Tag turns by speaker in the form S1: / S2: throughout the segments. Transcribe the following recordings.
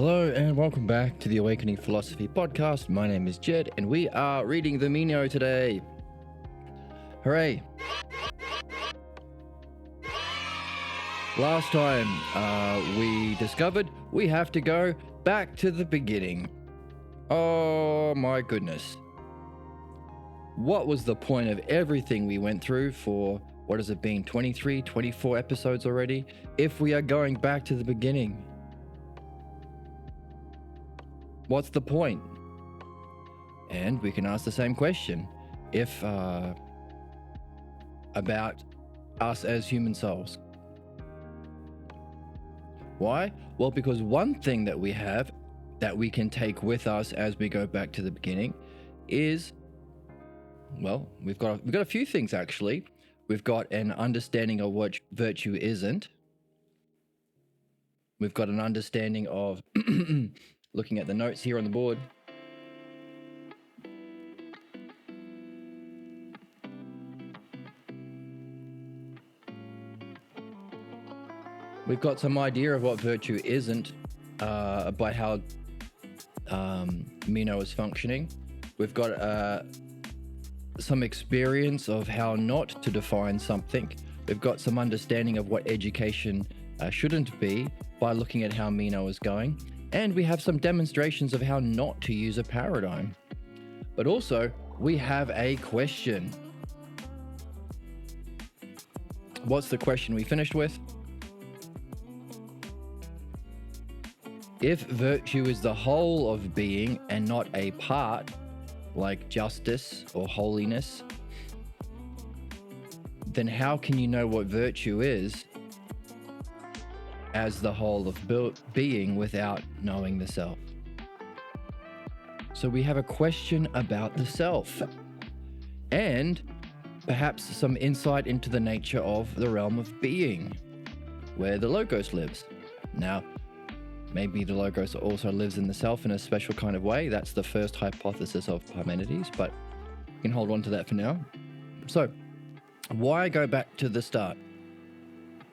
S1: Hello and welcome back to the Awakening Philosophy Podcast. My name is Jed and we are reading the Meno today. Hooray! Last time we discovered we have to go back to the beginning. Oh my goodness. What was the point of everything we went through for, what has it been, 23, 24 episodes already, if we are going back to the beginning? What's the point? And we can ask the same question if about us as human souls. Why? Well, because one thing that we have that we can take with us as we go back to the beginning is, well, we've got a few things actually. We've got an understanding of what virtue isn't. We've got an understanding of looking at the notes here on the board. We've got some idea of what virtue isn't by how Meno is functioning. We've got some experience of how not to define something. We've got some understanding of what education shouldn't be by looking at how Meno is going. And we have some demonstrations of how not to use a paradigm. But also, we have a question. What's the question we finished with? If virtue is the whole of being and not a part, like justice or holiness, then how can you know what virtue is as the whole of being without knowing the self? So we have a question about the self and perhaps some insight into the nature of the realm of being, where the Logos lives. Now, maybe the Logos also lives in the self in a special kind of way. That's the first hypothesis of Parmenides, but we can hold on to that for now. So, why go back to the start,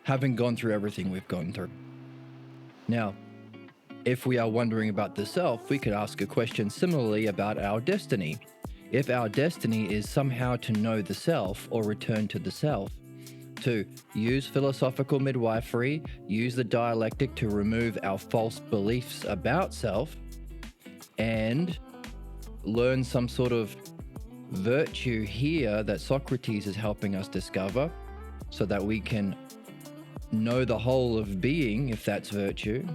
S1: having gone through everything we've gone through? Now, if we are wondering about the self, we could ask a question similarly about our destiny. If our destiny is somehow to know the self or return to the self, to use philosophical midwifery, use the dialectic to remove our false beliefs about self, and learn some sort of virtue here that Socrates is helping us discover so that we can know the whole of being, if that's virtue,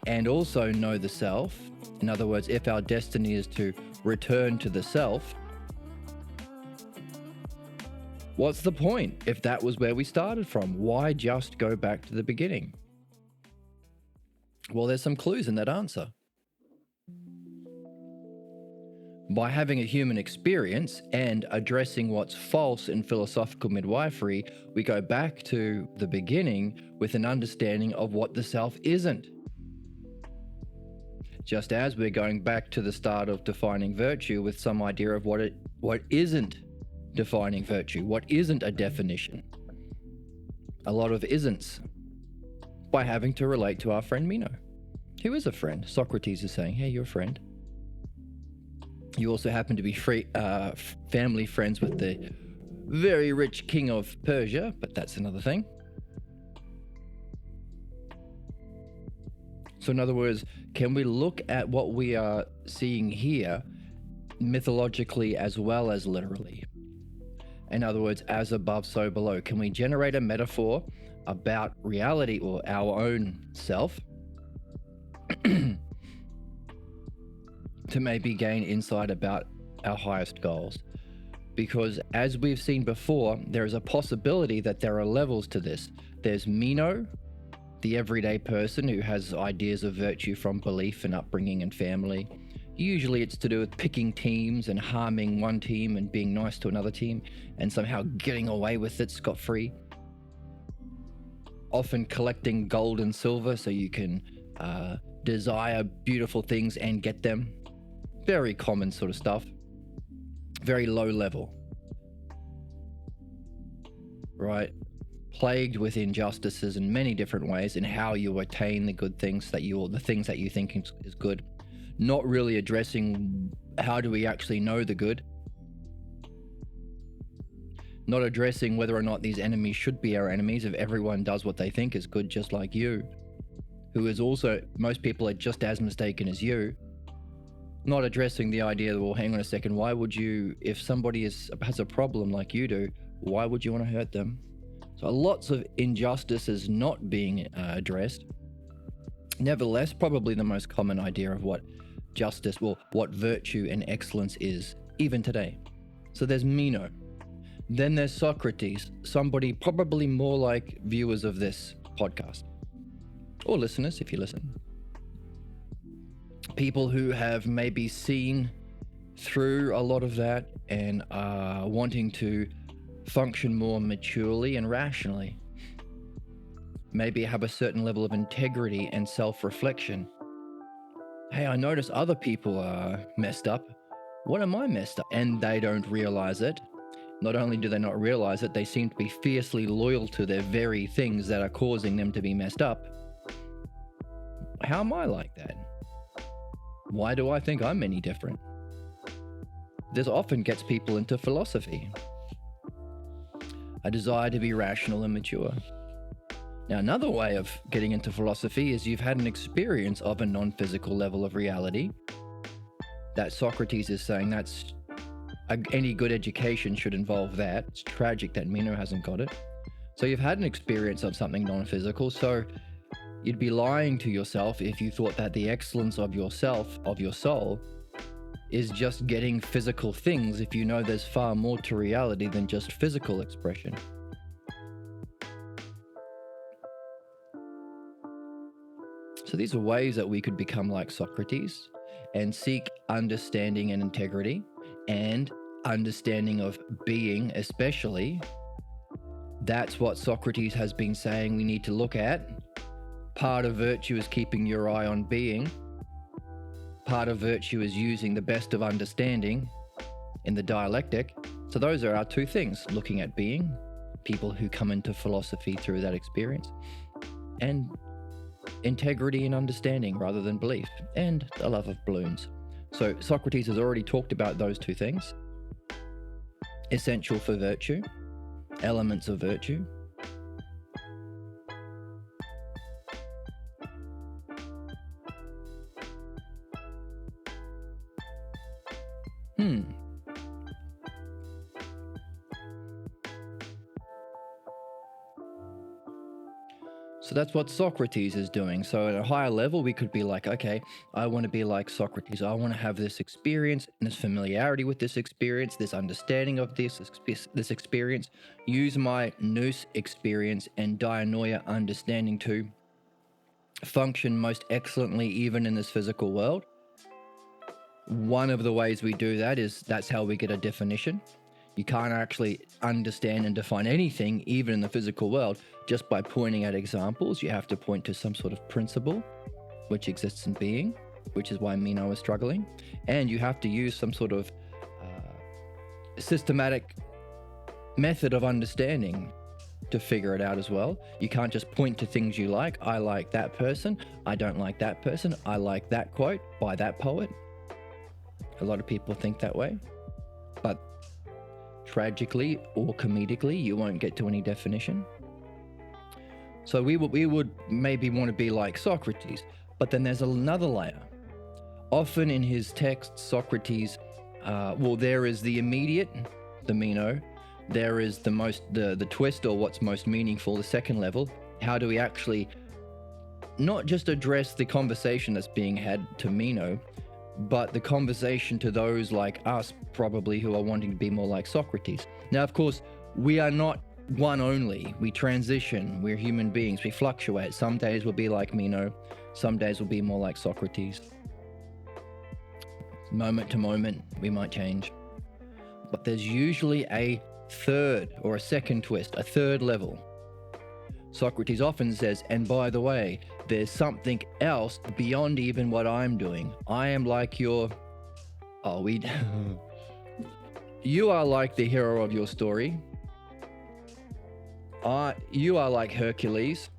S1: and also know the self. In other words, if our destiny is to return to the self, what's the point if that was where we started from? Why just go back to the beginning? Well, there's some clues in that answer. By having a human experience and addressing what's false in philosophical midwifery, we go back to the beginning with an understanding of what the self isn't. Just as we're going back to the start of defining virtue with some idea of what isn't defining virtue, what isn't a definition. A lot of isn'ts by having to relate to our friend Meno. Who is a friend? Socrates is saying, hey, you're a friend. You also happen to be family friends with the very rich king of Persia, but that's another thing. So in other words, can we look at what we are seeing here mythologically as well as literally? In other words, as above, so below. Can we generate a metaphor about reality or our own self to maybe gain insight about our highest goals? Because as we've seen before, there is a possibility that there are levels to this. There's Meno, the everyday person who has ideas of virtue from belief and upbringing and family. Usually it's to do with picking teams and harming one team and being nice to another team and somehow getting away with it scot-free. Often collecting gold and silver so you can desire beautiful things and get them. Very common sort of stuff. Very low level. Right? plagued with injustices in many different ways in how you attain the good things the things that you think is good, not really addressing how do we actually know the good, not addressing whether or not these enemies should be our enemies if everyone does what they think is good, just like you, who is also, most people are just as mistaken as you. Not addressing the idea that, well, hang on a second, why would you, if somebody has a problem like you do, why would you want to hurt them? So lots of injustices not being addressed. Nevertheless, probably the most common idea of what justice, well, what virtue and excellence is, even today. So there's Meno. Then there's Socrates, somebody probably more like viewers of this podcast, or listeners if you listen. People who have maybe seen through a lot of that and are wanting to function more maturely and rationally. Maybe have a certain level of integrity and self-reflection. Hey, I notice other people are messed up. What am I messed up? And they don't realize it. Not only do they not realize it, they seem to be fiercely loyal to their very things that are causing them to be messed up. How am I like that? Why do I think I'm any different? This often gets people into philosophy. A desire to be rational and mature. Now, another way of getting into philosophy is you've had an experience of a non-physical level of reality. That Socrates is saying that's any good education should involve that. It's tragic that Meno hasn't got it. So you've had an experience of something non-physical, so you'd be lying to yourself if you thought that the excellence of yourself, of your soul, is just getting physical things if you know there's far more to reality than just physical expression. So these are ways that we could become like Socrates and seek understanding and integrity and understanding of being, especially. That's what Socrates has been saying we need to look at. Part of virtue is keeping your eye on being. Part of virtue is using the best of understanding in the dialectic. So those are our two things, looking at being, people who come into philosophy through that experience, and integrity and understanding rather than belief, and a love of balloons. So Socrates has already talked about those two things. Essential for virtue, elements of virtue. So that's what Socrates is doing. So at a higher level, we could be like, okay, I want to be like Socrates. I want to have this experience and this familiarity with this experience, this understanding of this experience, use my nous experience and dianoia understanding to function most excellently even in this physical world. One of the ways we do that is that's how we get a definition. You can't actually understand and define anything, even in the physical world, just by pointing at examples. You have to point to some sort of principle which exists in being, which is why Meno is struggling. And you have to use some sort of systematic method of understanding to figure it out as well. You can't just point to things you like. I like that person. I don't like that person. I like that quote by that poet. A lot of people think that way. But tragically or comedically, you won't get to any definition. So we would maybe want to be like Socrates, but then there's another layer. Often in his texts, Socrates, there is the immediate, the Meno, there is the twist or what's most meaningful, the second level. How do we actually not just address the conversation that's being had to Meno, but the conversation to those like us, probably, who are wanting to be more like Socrates. Now, of course, we are not one only. We transition. We're human beings. We fluctuate. Some days we'll be like Meno. Some days we'll be more like Socrates. Moment to moment, we might change. But there's usually a third or a second twist, a third level. Socrates often says, and by the way, there's something else beyond even what I'm doing. I am like you are like the hero of your story. You are like Hercules.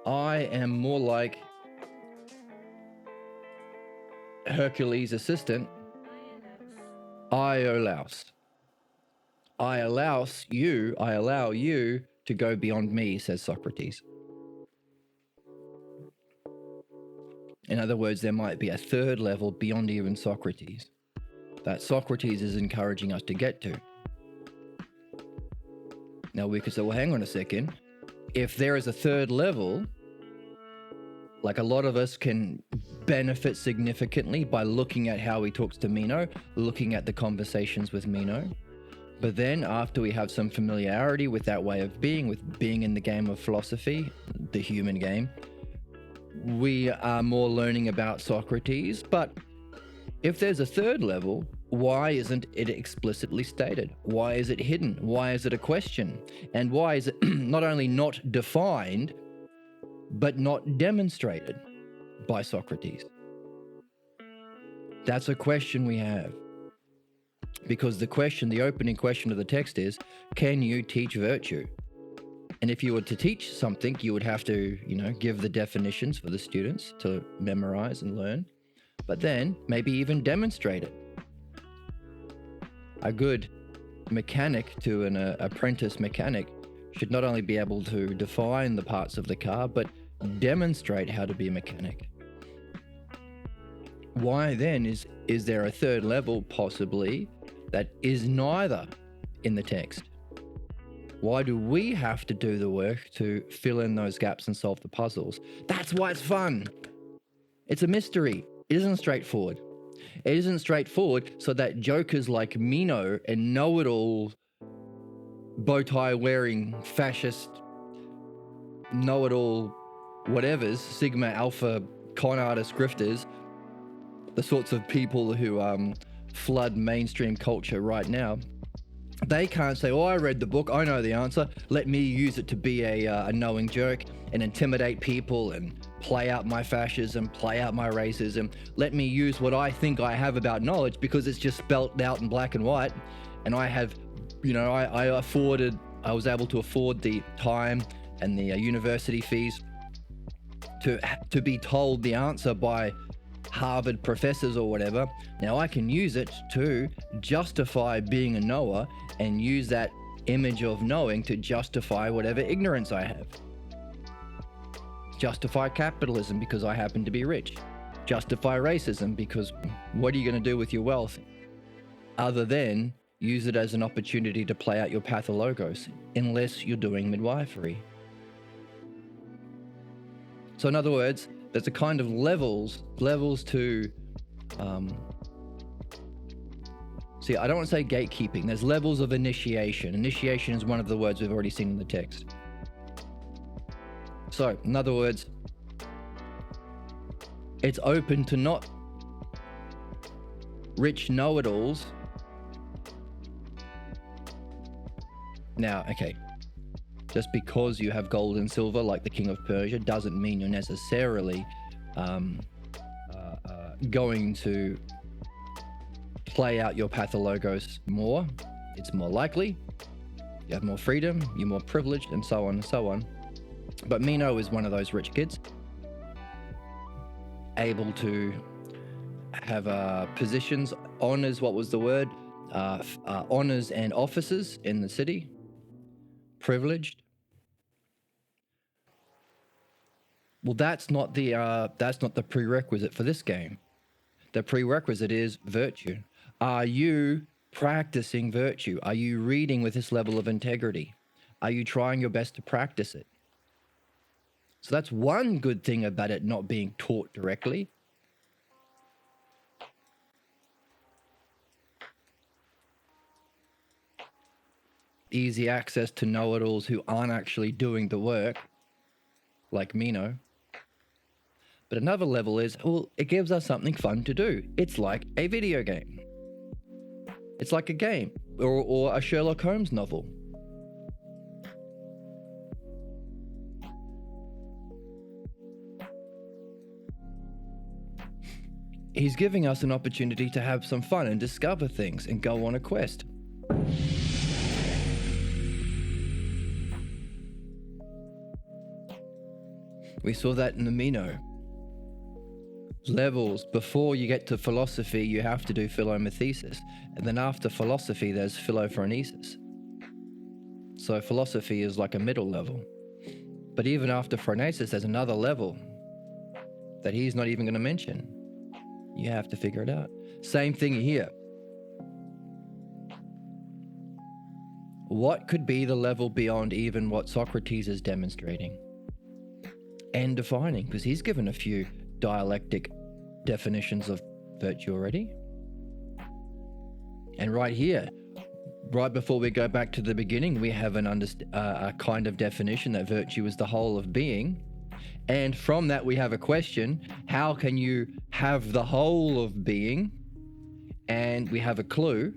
S1: I am more like Hercules' assistant, Iolaus. I allow you to go beyond me, says Socrates. In other words, there might be a third level beyond even Socrates that Socrates is encouraging us to get to. Now we could say, well, hang on a second. If there is a third level, like a lot of us can benefit significantly by looking at how he talks to Meno, looking at the conversations with Meno. But then after we have some familiarity with that way of being, with being in the game of philosophy, the human game, we are more learning about Socrates. But if there's a third level, why isn't it explicitly stated? Why is it hidden? Why is it a question? And why is it not only not defined, but not demonstrated by Socrates? That's a question we have. Because the opening question of the text is, can you teach virtue? And if you were to teach something, you would have to, give the definitions for the students to memorize and learn, but then maybe even demonstrate it. A good mechanic to an apprentice mechanic should not only be able to define the parts of the car, but demonstrate how to be a mechanic. Why then is there a third level possibly that is neither in the text? Why do we have to do the work to fill in those gaps and solve the puzzles? That's why it's fun. It's a mystery. It isn't straightforward. It isn't straightforward so that jokers like Meno and know-it-all, bow-tie wearing fascist, know-it-all whatevers, Sigma Alpha con artist grifters, the sorts of people who flood mainstream culture right now, they can't say, oh, I read the book, I know the answer, let me use it to be a knowing jerk and intimidate people and play out my fascism, play out my racism. Let me use what I think I have about knowledge because it's just spelt out in black and white. And I have, I was able to afford the time and the university fees to be told the answer by Harvard professors or whatever. Now I can use it to justify being a knower and use that image of knowing to justify whatever ignorance I have. Justify capitalism because I happen to be rich. Justify racism because what are you going to do with your wealth other than use it as an opportunity to play out your pathologos, unless you're doing midwifery. So in other words, there's a kind of levels to, see, I don't want to say gatekeeping. There's levels of initiation. Initiation is one of the words we've already seen in the text. So, in other words, it's open to not rich know-it-alls. Now, okay, just because you have gold and silver like the king of Persia doesn't mean you're necessarily going to play out your pathologos more. It's more likely. You have more freedom, you're more privileged, and so on and so on. But Meno is one of those rich kids, able to have positions, honors, what was the word? Honors and offices in the city, privileged. Well, that's not the prerequisite for this game. The prerequisite is virtue. Are you practicing virtue? Are you reading with this level of integrity? Are you trying your best to practice it? So that's one good thing about it not being taught directly. Easy access to know-it-alls who aren't actually doing the work, like Meno. But another level is, well, it gives us something fun to do. It's like a video game. It's like a game or a Sherlock Holmes novel. he's giving us an opportunity to have some fun and discover things and go on a quest. We saw that in the Meno. Levels, before you get to philosophy, you have to do philomathesis. And then after philosophy, there's philophronesis. So philosophy is like a middle level. But even after phronesis, there's another level that he's not even going to mention. You have to figure it out. Same thing here. What could be the level beyond even what Socrates is demonstrating and defining? Because he's given a few dialectic definitions of virtue already. And right here, right before we go back to the beginning, we have a kind of definition that virtue is the whole of being. And from that, we have a question: how can you have the whole of being? And we have a clue,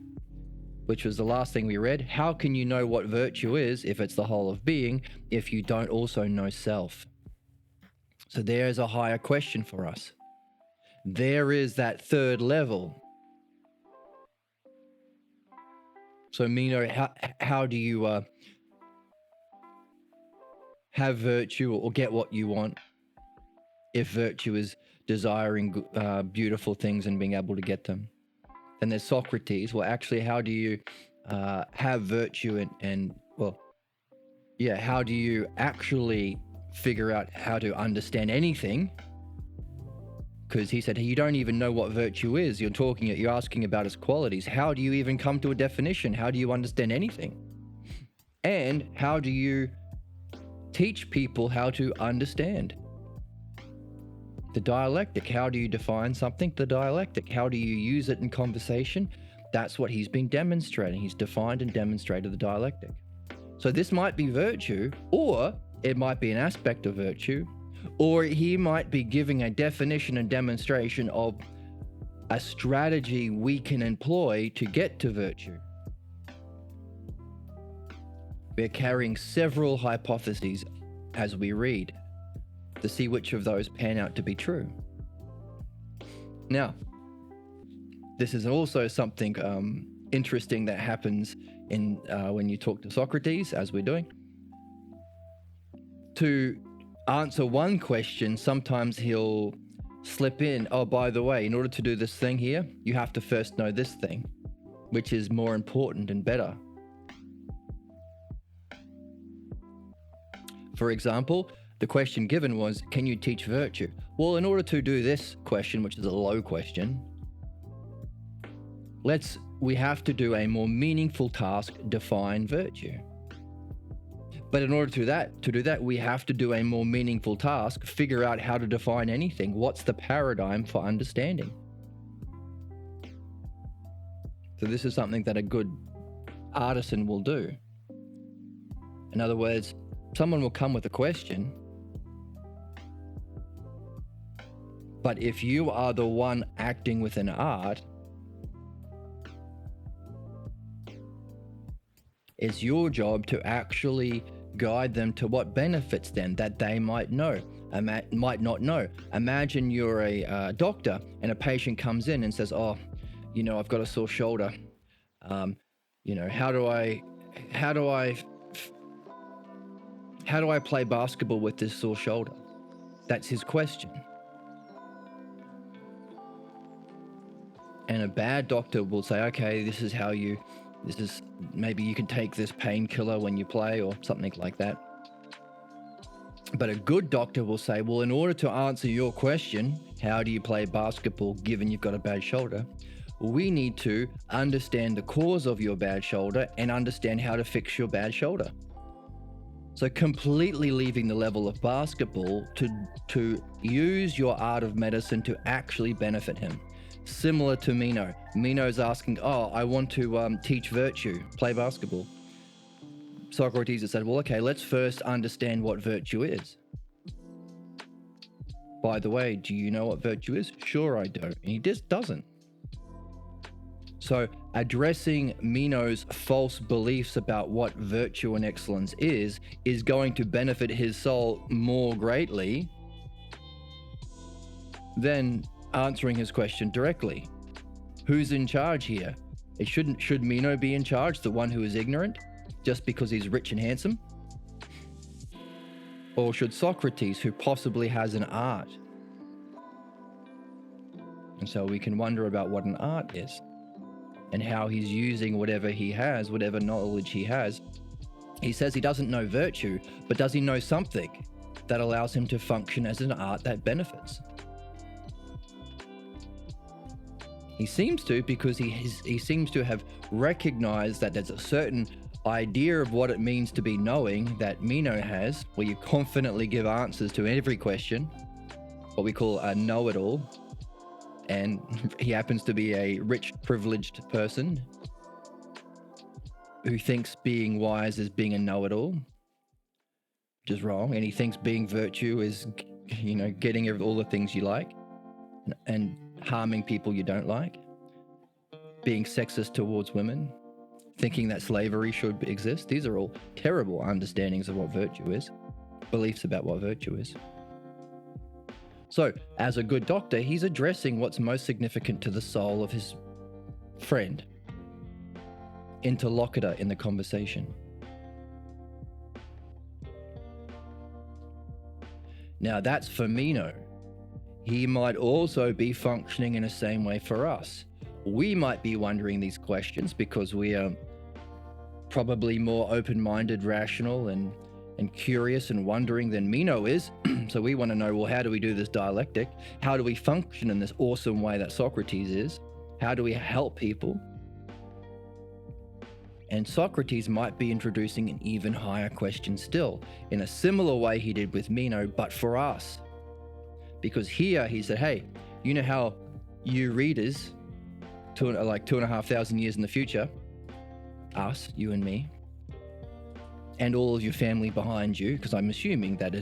S1: which was the last thing we read. How can you know what virtue is if it's the whole of being, if you don't also know self? So there's a higher question for us. There is that third level. So Meno, how do you have virtue or get what you want if virtue is desiring beautiful things and being able to get them? Then there's Socrates. Well, actually, how do you have virtue how do you actually figure out how to understand anything? Because he said, you don't even know what virtue is. You're asking about its qualities. How do you even come to a definition? How do you understand anything? And how do you teach people how to understand? The dialectic. How do you define something? The dialectic. How do you use it in conversation? That's what he's been demonstrating. He's defined and demonstrated the dialectic. So this might be virtue, or it might be an aspect of virtue, or he might be giving a definition and demonstration of a strategy we can employ to get to virtue. We're carrying several hypotheses as we read to see which of those pan out to be true. Now, this is also something interesting that happens in when you talk to Socrates, as we're doing. To answer one question, sometimes he'll slip in, oh, by the way, in order to do this thing here, you have to first know this thing, which is more important and better. For example, the question given was, can you teach virtue? Well, in order to do this question, which is a low question, we have to do a more meaningful task, define virtue. But in order to do that, we have to do a more meaningful task, figure out how to define anything. What's the paradigm for understanding? So this is something that a good artisan will do. In other words, someone will come with a question, but if you are the one acting with an art, it's your job to actually guide them to what benefits them that they might might not know. Imagine you're a doctor and a patient comes in and says, oh, I've got a sore shoulder. How do I play basketball with this sore shoulder? That's his question. And a bad doctor will say, okay, maybe you can take this painkiller when you play or something like that. But a good doctor will say, well, in order to answer your question, how do you play basketball given you've got a bad shoulder? We need to understand the cause of your bad shoulder and understand how to fix your bad shoulder. So completely leaving the level of basketball to use your art of medicine to actually benefit him. Similar to Meno. Meno's asking, I want to teach virtue, play basketball. Socrates has said, well, okay, let's first understand what virtue is. By the way, do you know what virtue is? Sure, I don't. And he just doesn't. So addressing Meno's false beliefs about what virtue and excellence is going to benefit his soul more greatly than answering his question directly. Who's in charge here? Should Meno be in charge, the one who is ignorant, just because he's rich and handsome? Or should Socrates, who possibly has an art? And so we can wonder about what an art is and how he's using whatever he has, whatever knowledge he has. He says he doesn't know virtue, but does he know something that allows him to function as an art that benefits? He seems to, because he seems to have recognized that there's a certain idea of what it means to be knowing that Meno has, where you confidently give answers to every question, what we call a know-it-all. And he happens to be a rich, privileged person who thinks being wise is being a know-it-all, which is wrong. And he thinks being virtue is, getting all the things you like and harming people you don't like, being sexist towards women, thinking that slavery should exist. These are all terrible understandings of what virtue is, beliefs about what virtue is. So, as a good doctor, he's addressing what's most significant to the soul of his friend, interlocutor in the conversation. Now, that's for Meno. He might also be functioning in the same way for us. We might be wondering these questions because we are probably more open-minded, rational, and curious and wondering than Meno is. So we want to know, well, how do we do this dialectic? How do we function in this awesome way that Socrates is? How do we help people? And Socrates might be introducing an even higher question still, in a similar way he did with Meno, but for us. Because here he said, hey, you know how you readers, like 2,500 years in the future, us, you and me, and all of your family behind you, because I'm assuming that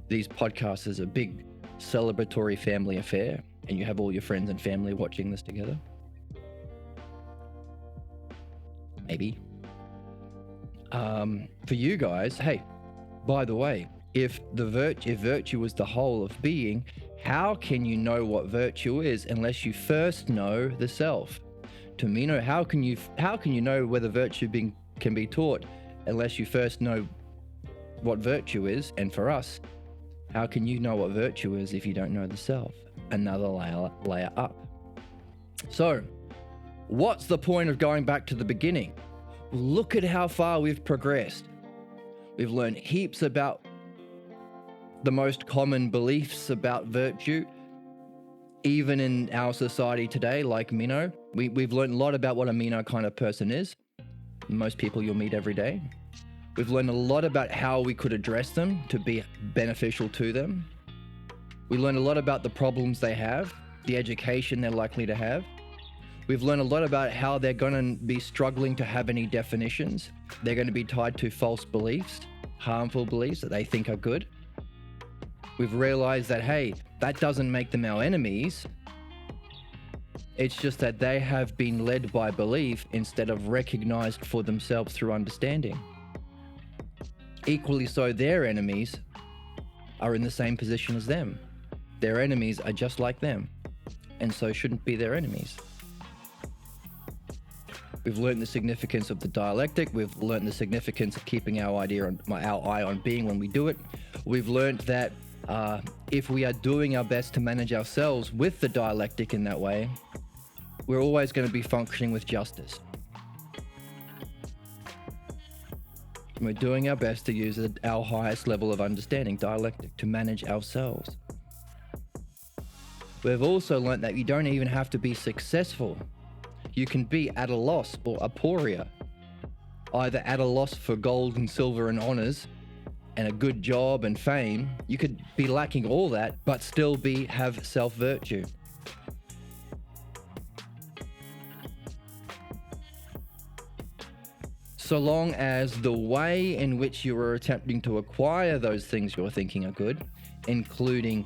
S1: these podcasts is a big celebratory family affair, and you have all your friends and family watching this together. Maybe. For you guys, hey, by the way, if virtue is the whole of being, how can you know what virtue is unless you first know the self? To Meno, how can you know whether virtue can be taught unless you first know what virtue is? And for us, how can you know what virtue is if you don't know the self? Another layer up. So, what's the point of going back to the beginning? Look at how far we've progressed. We've learned heaps about the most common beliefs about virtue, even in our society today, like Meno. We've learned a lot about what a Meno kind of person is. Most people you'll meet every day. We've learned a lot about how we could address them to be beneficial to them. We learned a lot about the problems they have, the education they're likely to have. We've learned a lot about how they're going to be struggling to have any definitions. They're going to be tied to false beliefs, harmful beliefs that they think are good. We've realized that, hey, that doesn't make them our enemies. It's just that they have been led by belief instead of recognized for themselves through understanding. Equally so, their enemies are in the same position as them. Their enemies are just like them, and so shouldn't be their enemies. We've learned the significance of the dialectic. We've learned the significance of keeping our eye on being when we do it. We've learned that if we are doing our best to manage ourselves with the dialectic in that way, we're always going to be functioning with justice. We're doing our best to use our highest level of understanding, dialectic, to manage ourselves. We've also learned that you don't even have to be successful. You can be at a loss or aporia, either at a loss for gold and silver and honors and a good job and fame. You could be lacking all that, but still have self-virtue. So long as the way in which you are attempting to acquire those things you're thinking are good, including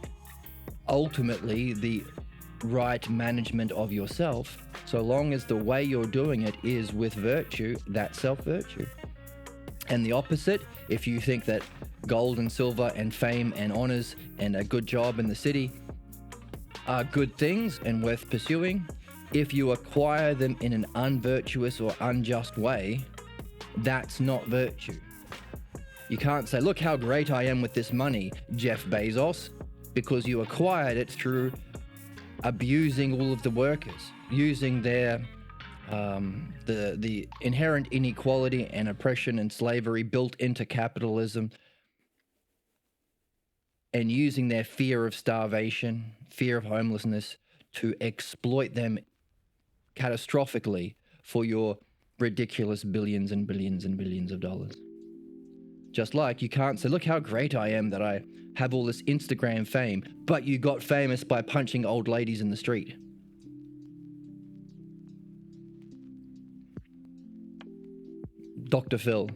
S1: ultimately the right management of yourself, so long as the way you're doing it is with virtue, that's self-virtue. And the opposite, if you think that gold and silver and fame and honors and a good job in the city are good things and worth pursuing. If you acquire them in an unvirtuous or unjust way, that's not virtue. You can't say, look how great I am with this money, Jeff Bezos, because you acquired it through abusing all of the workers, using their the inherent inequality and oppression and slavery built into capitalism, and using their fear of starvation, fear of homelessness to exploit them catastrophically for your ridiculous billions and billions and billions of dollars. Just like you can't say, look how great I am that I have all this Instagram fame, but you got famous by punching old ladies in the street. Dr. Phil,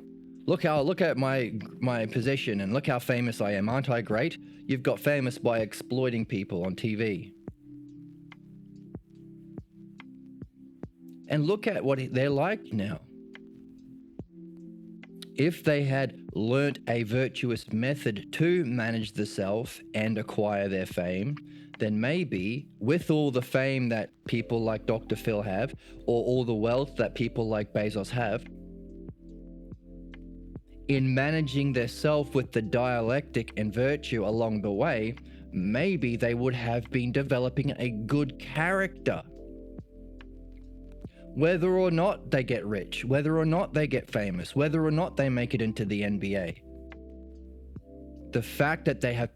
S1: look at my position and look how famous I am. Aren't I great? You've got famous by exploiting people on TV. And look at what they're like now. If they had learnt a virtuous method to manage the self and acquire their fame, then maybe with all the fame that people like Dr. Phil have, or all the wealth that people like Bezos have, in managing their self with the dialectic and virtue along the way, maybe they would have been developing a good character. Whether or not they get rich, whether or not they get famous, whether or not they make it into the NBA. The fact that they have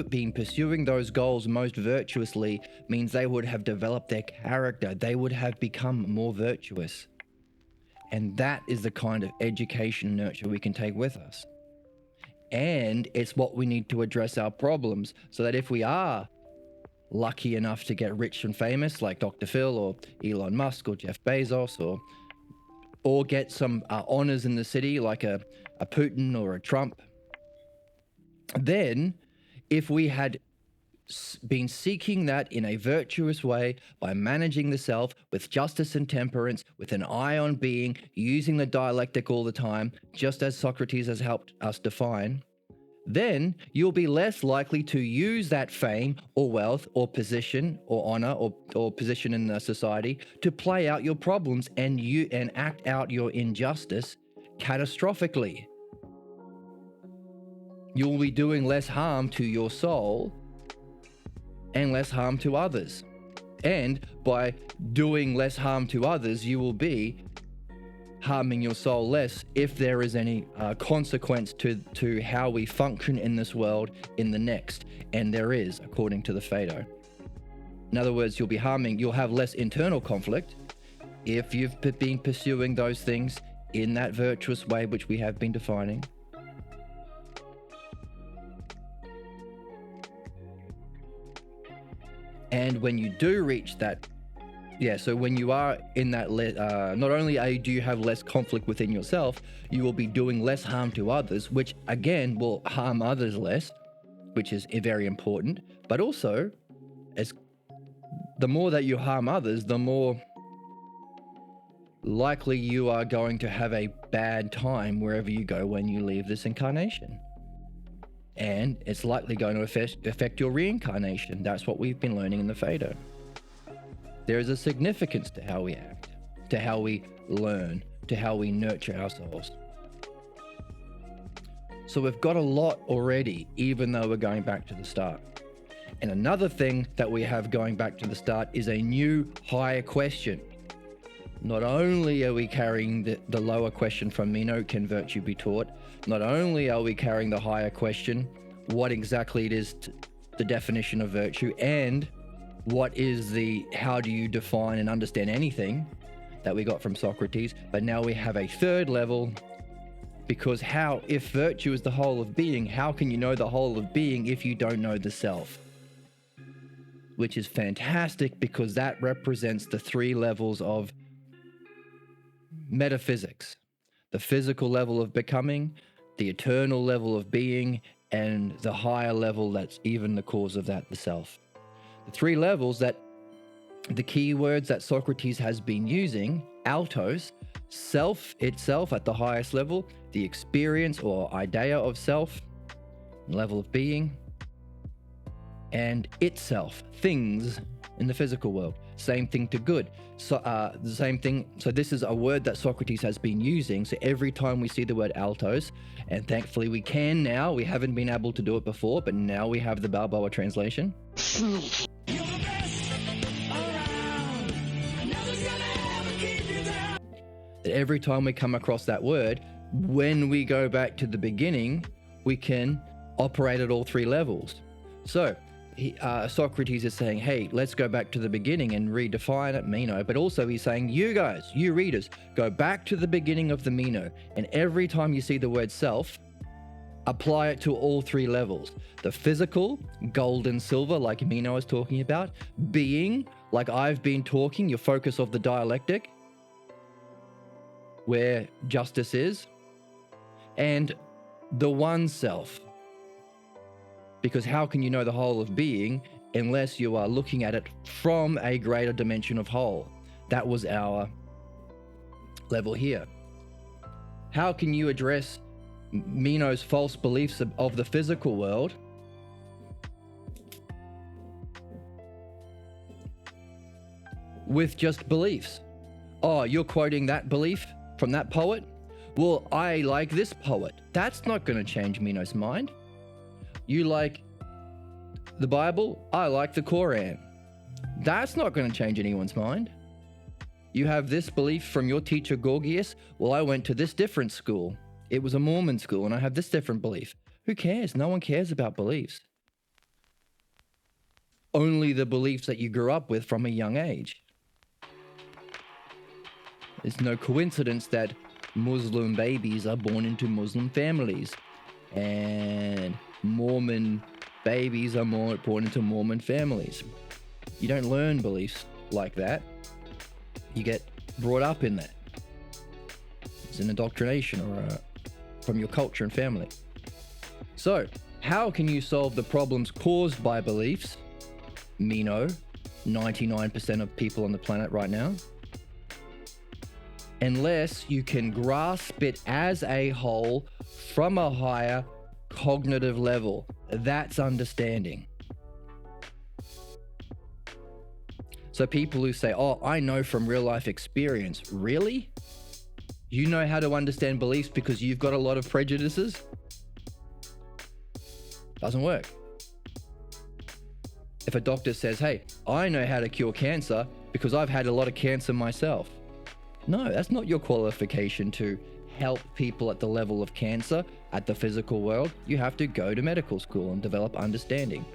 S1: been pursuing those goals most virtuously means they would have developed their character. They would have become more virtuous. And that is the kind of education and nurture we can take with us. And it's what we need to address our problems, so that if we are lucky enough to get rich and famous like Dr. Phil or Elon Musk or Jeff Bezos, or get some honors in the city like a Putin or a Trump, then if we had been seeking that in a virtuous way by managing the self with justice and temperance, with an eye on being, using the dialectic all the time, just as Socrates has helped us define, then you'll be less likely to use that fame or wealth or position or honor or position in the society to play out your problems and act out your injustice catastrophically. You'll be doing less harm to your soul and less harm to others. And by doing less harm to others, you will be harming your soul less if there is any consequence to how we function in this world in the next. And there is, according to the Phaedo. In other words, you'll have less internal conflict if you've been pursuing those things in that virtuous way which we have been defining. And when you do reach that, so when you are in that, not only do you have less conflict within yourself, you will be doing less harm to others, which again will harm others less, which is very important. But also, the more that you harm others, the more likely you are going to have a bad time wherever you go when you leave this incarnation. And it's likely going to affect your reincarnation. That's what we've been learning in the Phaedo. There is a significance to how we act, to how we learn, to how we nurture our souls. So we've got a lot already, even though we're going back to the start. And another thing that we have going back to the start is a new higher question. Not only are we carrying the lower question from Meno, can virtue be taught? Not only are we carrying the higher question, what exactly it is, the definition of virtue, and what is how do you define and understand anything that we got from Socrates, but now we have a third level, because if virtue is the whole of being, how can you know the whole of being if you don't know the self? Which is fantastic, because that represents the three levels of metaphysics: the physical level of becoming, the eternal level of being, and the higher level that's even the cause of that, the self. The three levels that the key words that Socrates has been using: autos, self itself at the highest level, the experience or idea of self, level of being, and itself, things in the physical world. Same thing to good. So the same thing. So this is a word that Socrates has been using. So every time we see the word altos, and thankfully we can now, we haven't been able to do it before, but now we have the Balboa translation. Every time we come across that word, when we go back to the beginning, we can operate at all three levels. So Socrates is saying, hey, let's go back to the beginning and redefine it, Meno. But also he's saying, you guys, you readers, go back to the beginning of the Meno. And every time you see the word self, apply it to all three levels. The physical, gold and silver, like Meno is talking about. Being, like I've been talking, your focus of the dialectic, where justice is. And the one self. Because how can you know the whole of being unless you are looking at it from a greater dimension of whole? That was our level here. How can you address Meno's false beliefs of the physical world with just beliefs? Oh, you're quoting that belief from that poet? Well, I like this poet. That's not going to change Meno's mind. You like the Bible? I like the Quran. That's not going to change anyone's mind. You have this belief from your teacher Gorgias. Well, I went to this different school. It was a Mormon school, and I have this different belief. Who cares? No one cares about beliefs. Only the beliefs that you grew up with from a young age. It's no coincidence that Muslim babies are born into Muslim families, and Mormon babies are born into Mormon families. You don't learn beliefs like that. You get brought up in that. It's an indoctrination or from your culture and family. So, how can you solve the problems caused by beliefs? Meno, 99% of people on the planet right now. Unless you can grasp it as a whole from a higher cognitive level. That's understanding. So people who say, oh, I know from real life experience. Really? You know how to understand beliefs because you've got a lot of prejudices? Doesn't work. If a doctor says, hey, I know how to cure cancer because I've had a lot of cancer myself. No, that's not your qualification to help people at the level of cancer, at the physical world. You have to go to medical school and develop understanding.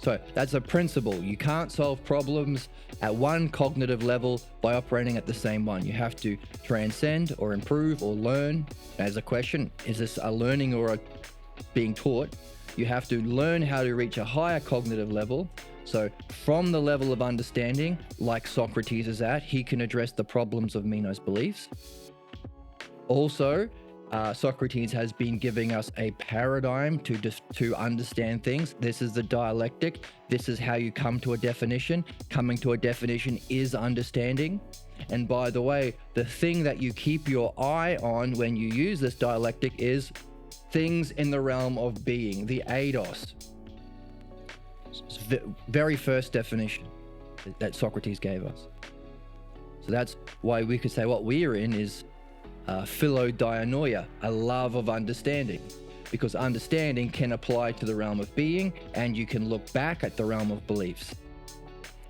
S1: So that's a principle. You can't solve problems at one cognitive level by operating at the same one. You have to transcend or improve or learn. As a question, is this a learning or a being taught? You have to learn how to reach a higher cognitive level. So from the level of understanding, like Socrates is at, he can address the problems of Meno's beliefs. Also, Socrates has been giving us a paradigm to understand things. This is the dialectic. This is how you come to a definition. Coming to a definition is understanding. And by the way, the thing that you keep your eye on when you use this dialectic is things in the realm of being, the eidos. It's the very first definition that Socrates gave us. So that's why we could say what we're in is philodianoia, a love of understanding, because understanding can apply to the realm of being, and you can look back at the realm of beliefs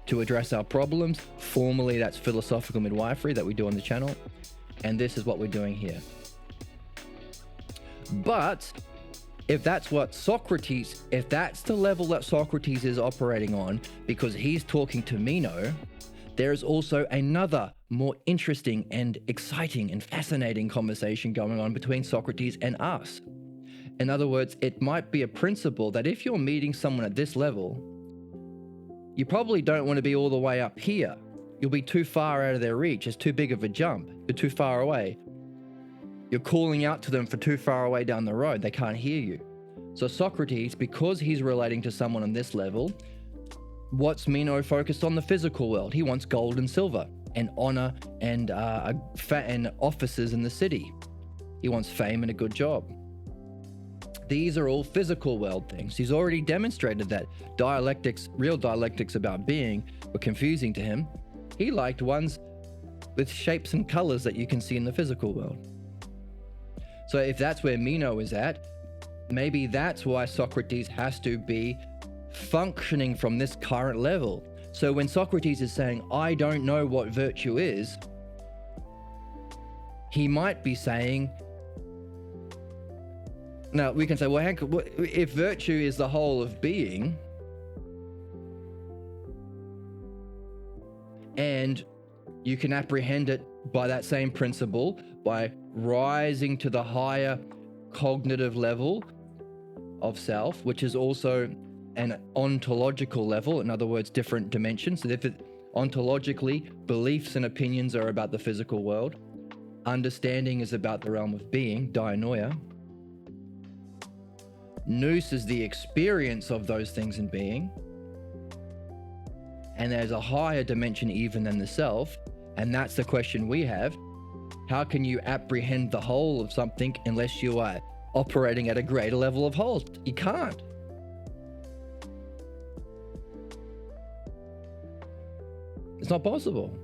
S1: to address our problems. Formally, that's philosophical midwifery that we do on the channel, and this is what we're doing here. But if that's what Socrates, if that's the level that Socrates is operating on, because he's talking to Meno, there is also another more interesting and exciting and fascinating conversation going on between Socrates and us. In other words, it might be a principle that if you're meeting someone at this level, you probably don't want to be all the way up here. You'll be too far out of their reach. It's too big of a jump. You're too far away. You're calling out to them for too far away down the road. They can't hear you. So Socrates, because he's relating to someone on this level, what's Meno focused on? The physical world. He wants gold and silver and honor and offices in the city. He wants fame and a good job. These are all physical world things. He's already demonstrated that dialectics, real dialectics about being, were confusing to him. He liked ones with shapes and colors that you can see in the physical world. So if that's where Meno is at, maybe that's why Socrates has to be functioning from this current level. So when Socrates is saying, I don't know what virtue is, he might be saying, now we can say, well, Hank, if virtue is the whole of being, and you can apprehend it by that same principle, by rising to the higher cognitive level of self, which is also an ontological level, in other words, different dimensions. So if ontologically, beliefs and opinions are about the physical world, understanding is about the realm of being, dianoia. Nous is the experience of those things in being. And there's a higher dimension even than the self. And that's the question we have. How can you apprehend the whole of something unless you are operating at a greater level of whole? You can't. It's not possible.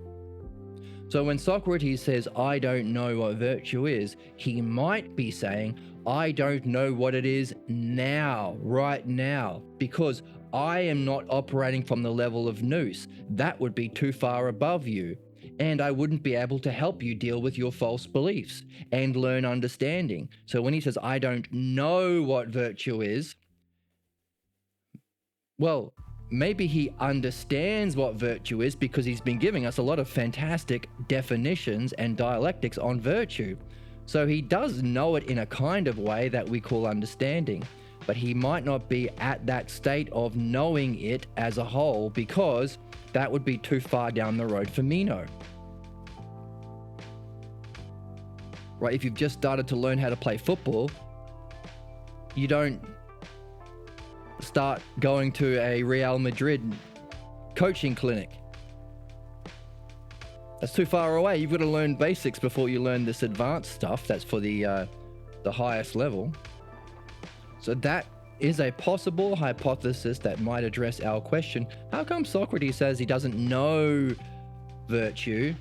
S1: So when Socrates says, I don't know what virtue is, he might be saying, I don't know what it is now, right now, because I am not operating from the level of nous. That would be too far above you. And I wouldn't be able to help you deal with your false beliefs and learn understanding. So when he says, I don't know what virtue is, well, maybe he understands what virtue is because he's been giving us a lot of fantastic definitions and dialectics on virtue. So he does know it in a kind of way that we call understanding, but he might not be at that state of knowing it as a whole because that would be too far down the road for Meno. Right? If you've just started to learn how to play football, you don't start going to a Real Madrid coaching clinic. That's too far away. You've got to learn basics before you learn this advanced stuff. That's for the highest level. So that is a possible hypothesis that might address our question. How come Socrates says he doesn't know virtue,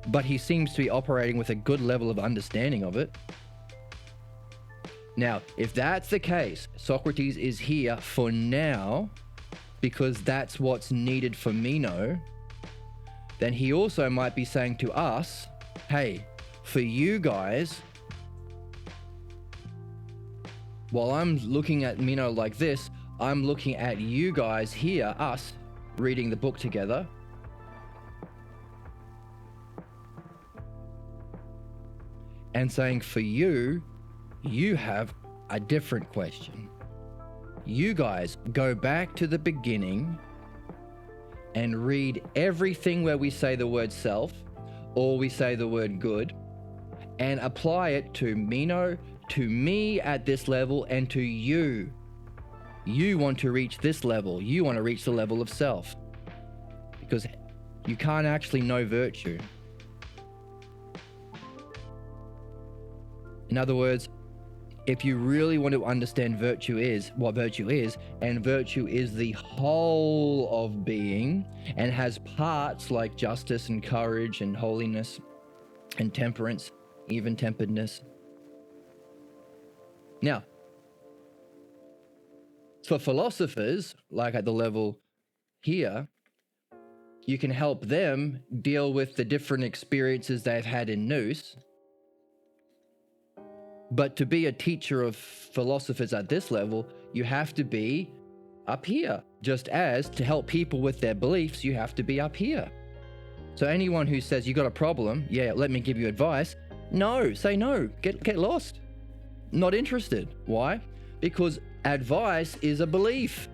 S1: but he seems to be operating with a good level of understanding of it? Now, if that's the case, Socrates is here for now because that's what's needed for Meno, then he also might be saying to us, hey, for you guys, while I'm looking at Meno like this, I'm looking at you guys here, us, reading the book together. And saying for you, you have a different question. You guys go back to the beginning and read everything where we say the word self or we say the word good and apply it to Meno, to me at this level, and to you. You want to reach this level. You want to reach the level of self because you can't actually know virtue. In other words, if you really want to understand what virtue is, and virtue is the whole of being and has parts like justice and courage and holiness and temperance, even-temperedness. Now, for philosophers, like at the level here, you can help them deal with the different experiences they've had in nous. But to be a teacher of philosophers at this level, you have to be up here. Just as to help people with their beliefs, you have to be up here. So anyone who says you got a problem, yeah, let me give you advice. No, say no, get lost. Not interested. Why? Because advice is a belief.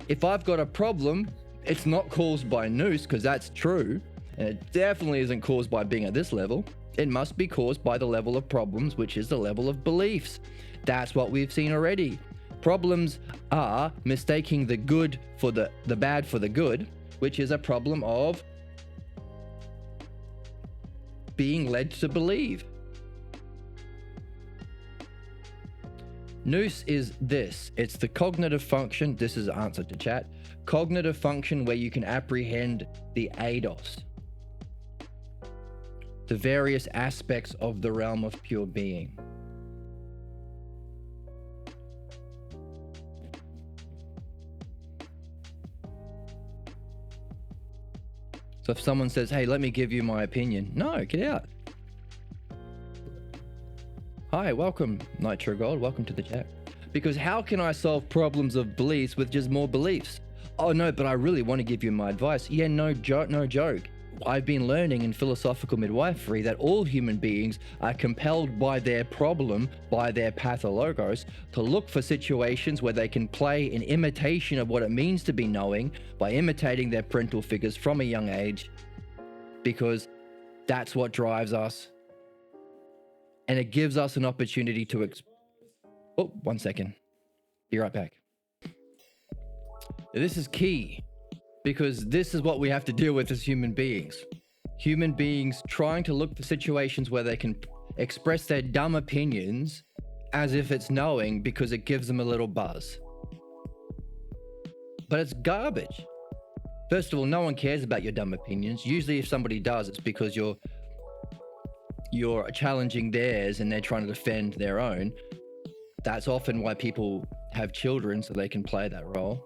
S1: If I've got a problem, it's not caused by nous, because that's true. And it definitely isn't caused by being at this level. It must be caused by the level of problems, which is the level of beliefs. That's what we've seen already. Problems are mistaking the good for the bad for the good, which is a problem of being led to believe. Nous is this. It's the cognitive function. This is the answer to chat. Cognitive function where you can apprehend the eidos, the various aspects of the realm of pure being. So if someone says, hey, let me give you my opinion. No, get out. Hi, welcome, Nitro Gold. Welcome to the chat. Because how can I solve problems of beliefs with just more beliefs? Oh no, but I really want to give you my advice. Yeah, no joke. I've been learning in philosophical midwifery that all human beings are compelled by their problem, by their pathologos, to look for situations where they can play an imitation of what it means to be knowing by imitating their parental figures from a young age, because that's what drives us. And it gives us an opportunity to... Oh, 1 second. Be right back. This is key, because this is what we have to deal with as human beings. Human beings trying to look for situations where they can express their dumb opinions as if it's knowing because it gives them a little buzz. But it's garbage. First of all, no one cares about your dumb opinions. Usually if somebody does, it's because you're challenging theirs and they're trying to defend their own. That's often why people have children, so they can play that role.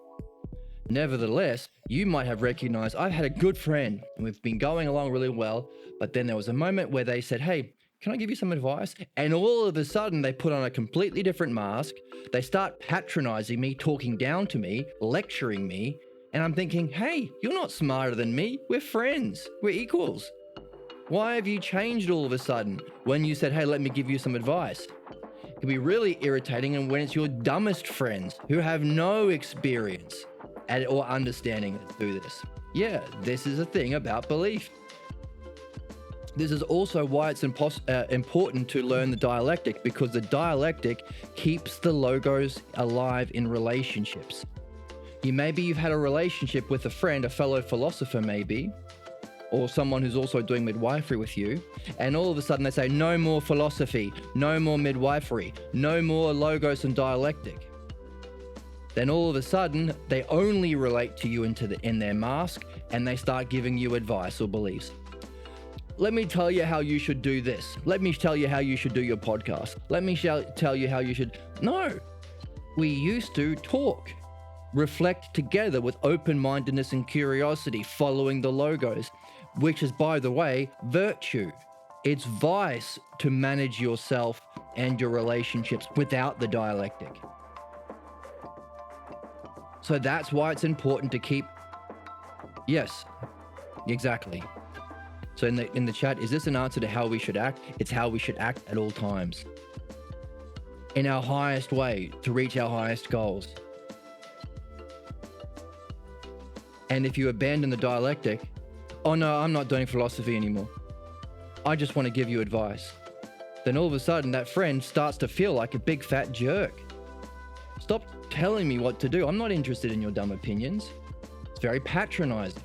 S1: Nevertheless, you might have recognized, I've had a good friend and we've been going along really well, but then there was a moment where they said, hey, can I give you some advice? And all of a sudden they put on a completely different mask. They start patronizing me, talking down to me, lecturing me. And I'm thinking, hey, you're not smarter than me. We're friends. We're equals. Why have you changed all of a sudden when you said, hey, let me give you some advice? It can be really irritating, and when it's your dumbest friends who have no experience or understanding that do this. Yeah, this is a thing about belief. This is also why it's important to learn the dialectic, because the dialectic keeps the logos alive in relationships. Maybe you've had a relationship with a friend, a fellow philosopher maybe, or someone who's also doing midwifery with you, and all of a sudden they say, no more philosophy, no more midwifery, no more logos and dialectic. Then all of a sudden, they only relate to you in their mask, and they start giving you advice or beliefs. Let me tell you how you should do this. Let me tell you how you should do your podcast. Let me tell you how you should... No, we used to talk, reflect together with open-mindedness and curiosity, following the logos, which is, by the way, virtue. It's vice to manage yourself and your relationships without the dialectic. So that's why it's important to keep... Yes, exactly. So in the chat, is this an answer to how we should act? It's how we should act at all times. In our highest way to reach our highest goals. And if you abandon the dialectic, oh no, I'm not doing philosophy anymore, I just want to give you advice. Then all of a sudden that friend starts to feel like a big fat jerk. Stop telling me what to do. I'm not interested in your dumb opinions. It's very patronizing.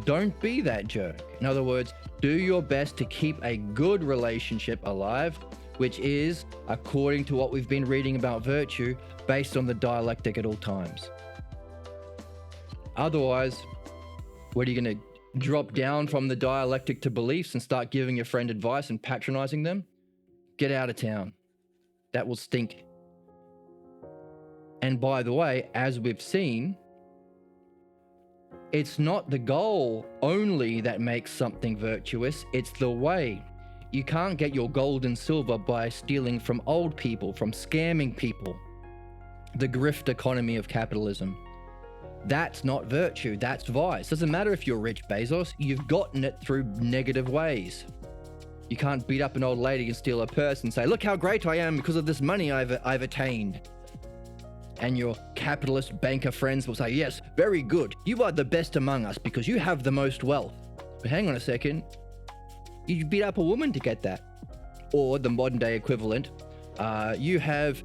S1: Don't be that jerk. In other words, do your best to keep a good relationship alive, which is, according to what we've been reading about virtue, based on the dialectic at all times. Otherwise, what are you going to drop down from the dialectic to beliefs and start giving your friend advice and patronizing them? Get out of town. That will stink. And by the way, as we've seen, it's not the goal only that makes something virtuous, it's the way. You can't get your gold and silver by stealing from old people, from scamming people. The grift economy of capitalism. That's not virtue, that's vice. Doesn't matter if you're rich, Bezos, you've gotten it through negative ways. You can't beat up an old lady and steal her purse and say, look how great I am because of this money I've attained. And your capitalist banker friends will say, yes, very good. You are the best among us because you have the most wealth. But hang on a second. You beat up a woman to get that. Or the modern day equivalent, you have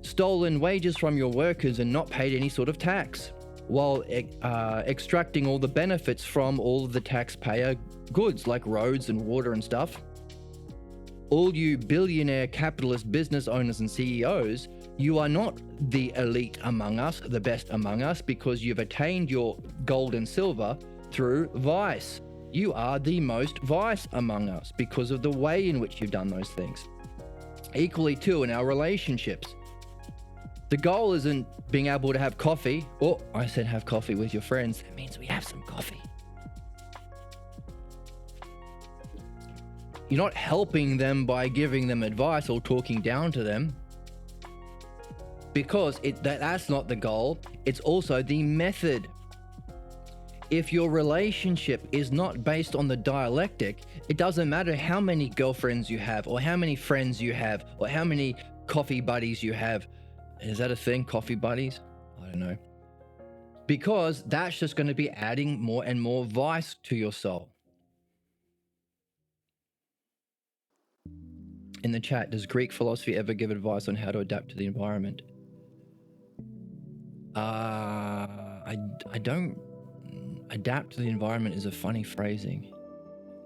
S1: stolen wages from your workers and not paid any sort of tax, while extracting all the benefits from all of the taxpayer goods like roads and water and stuff. all you billionaire capitalist business owners and CEOs, you are not the elite among us, the best among us, because you've attained your gold and silver through vice. You are the most vice among us because of the way in which you've done those things. Equally too in our relationships. The goal isn't being able to have coffee. Oh, I said have coffee with your friends. That means we have some coffee. You're not helping them by giving them advice or talking down to them, because that's not the goal. It's also the method. If your relationship is not based on the dialectic, it doesn't matter how many girlfriends you have, or how many friends you have, or how many coffee buddies you have. Is that a thing, coffee buddies? I don't know. Because that's just going to be adding more and more vice to your soul. In the chat, does Greek philosophy ever give advice on how to adapt to the environment? I don't. Adapt to the environment is a funny phrasing.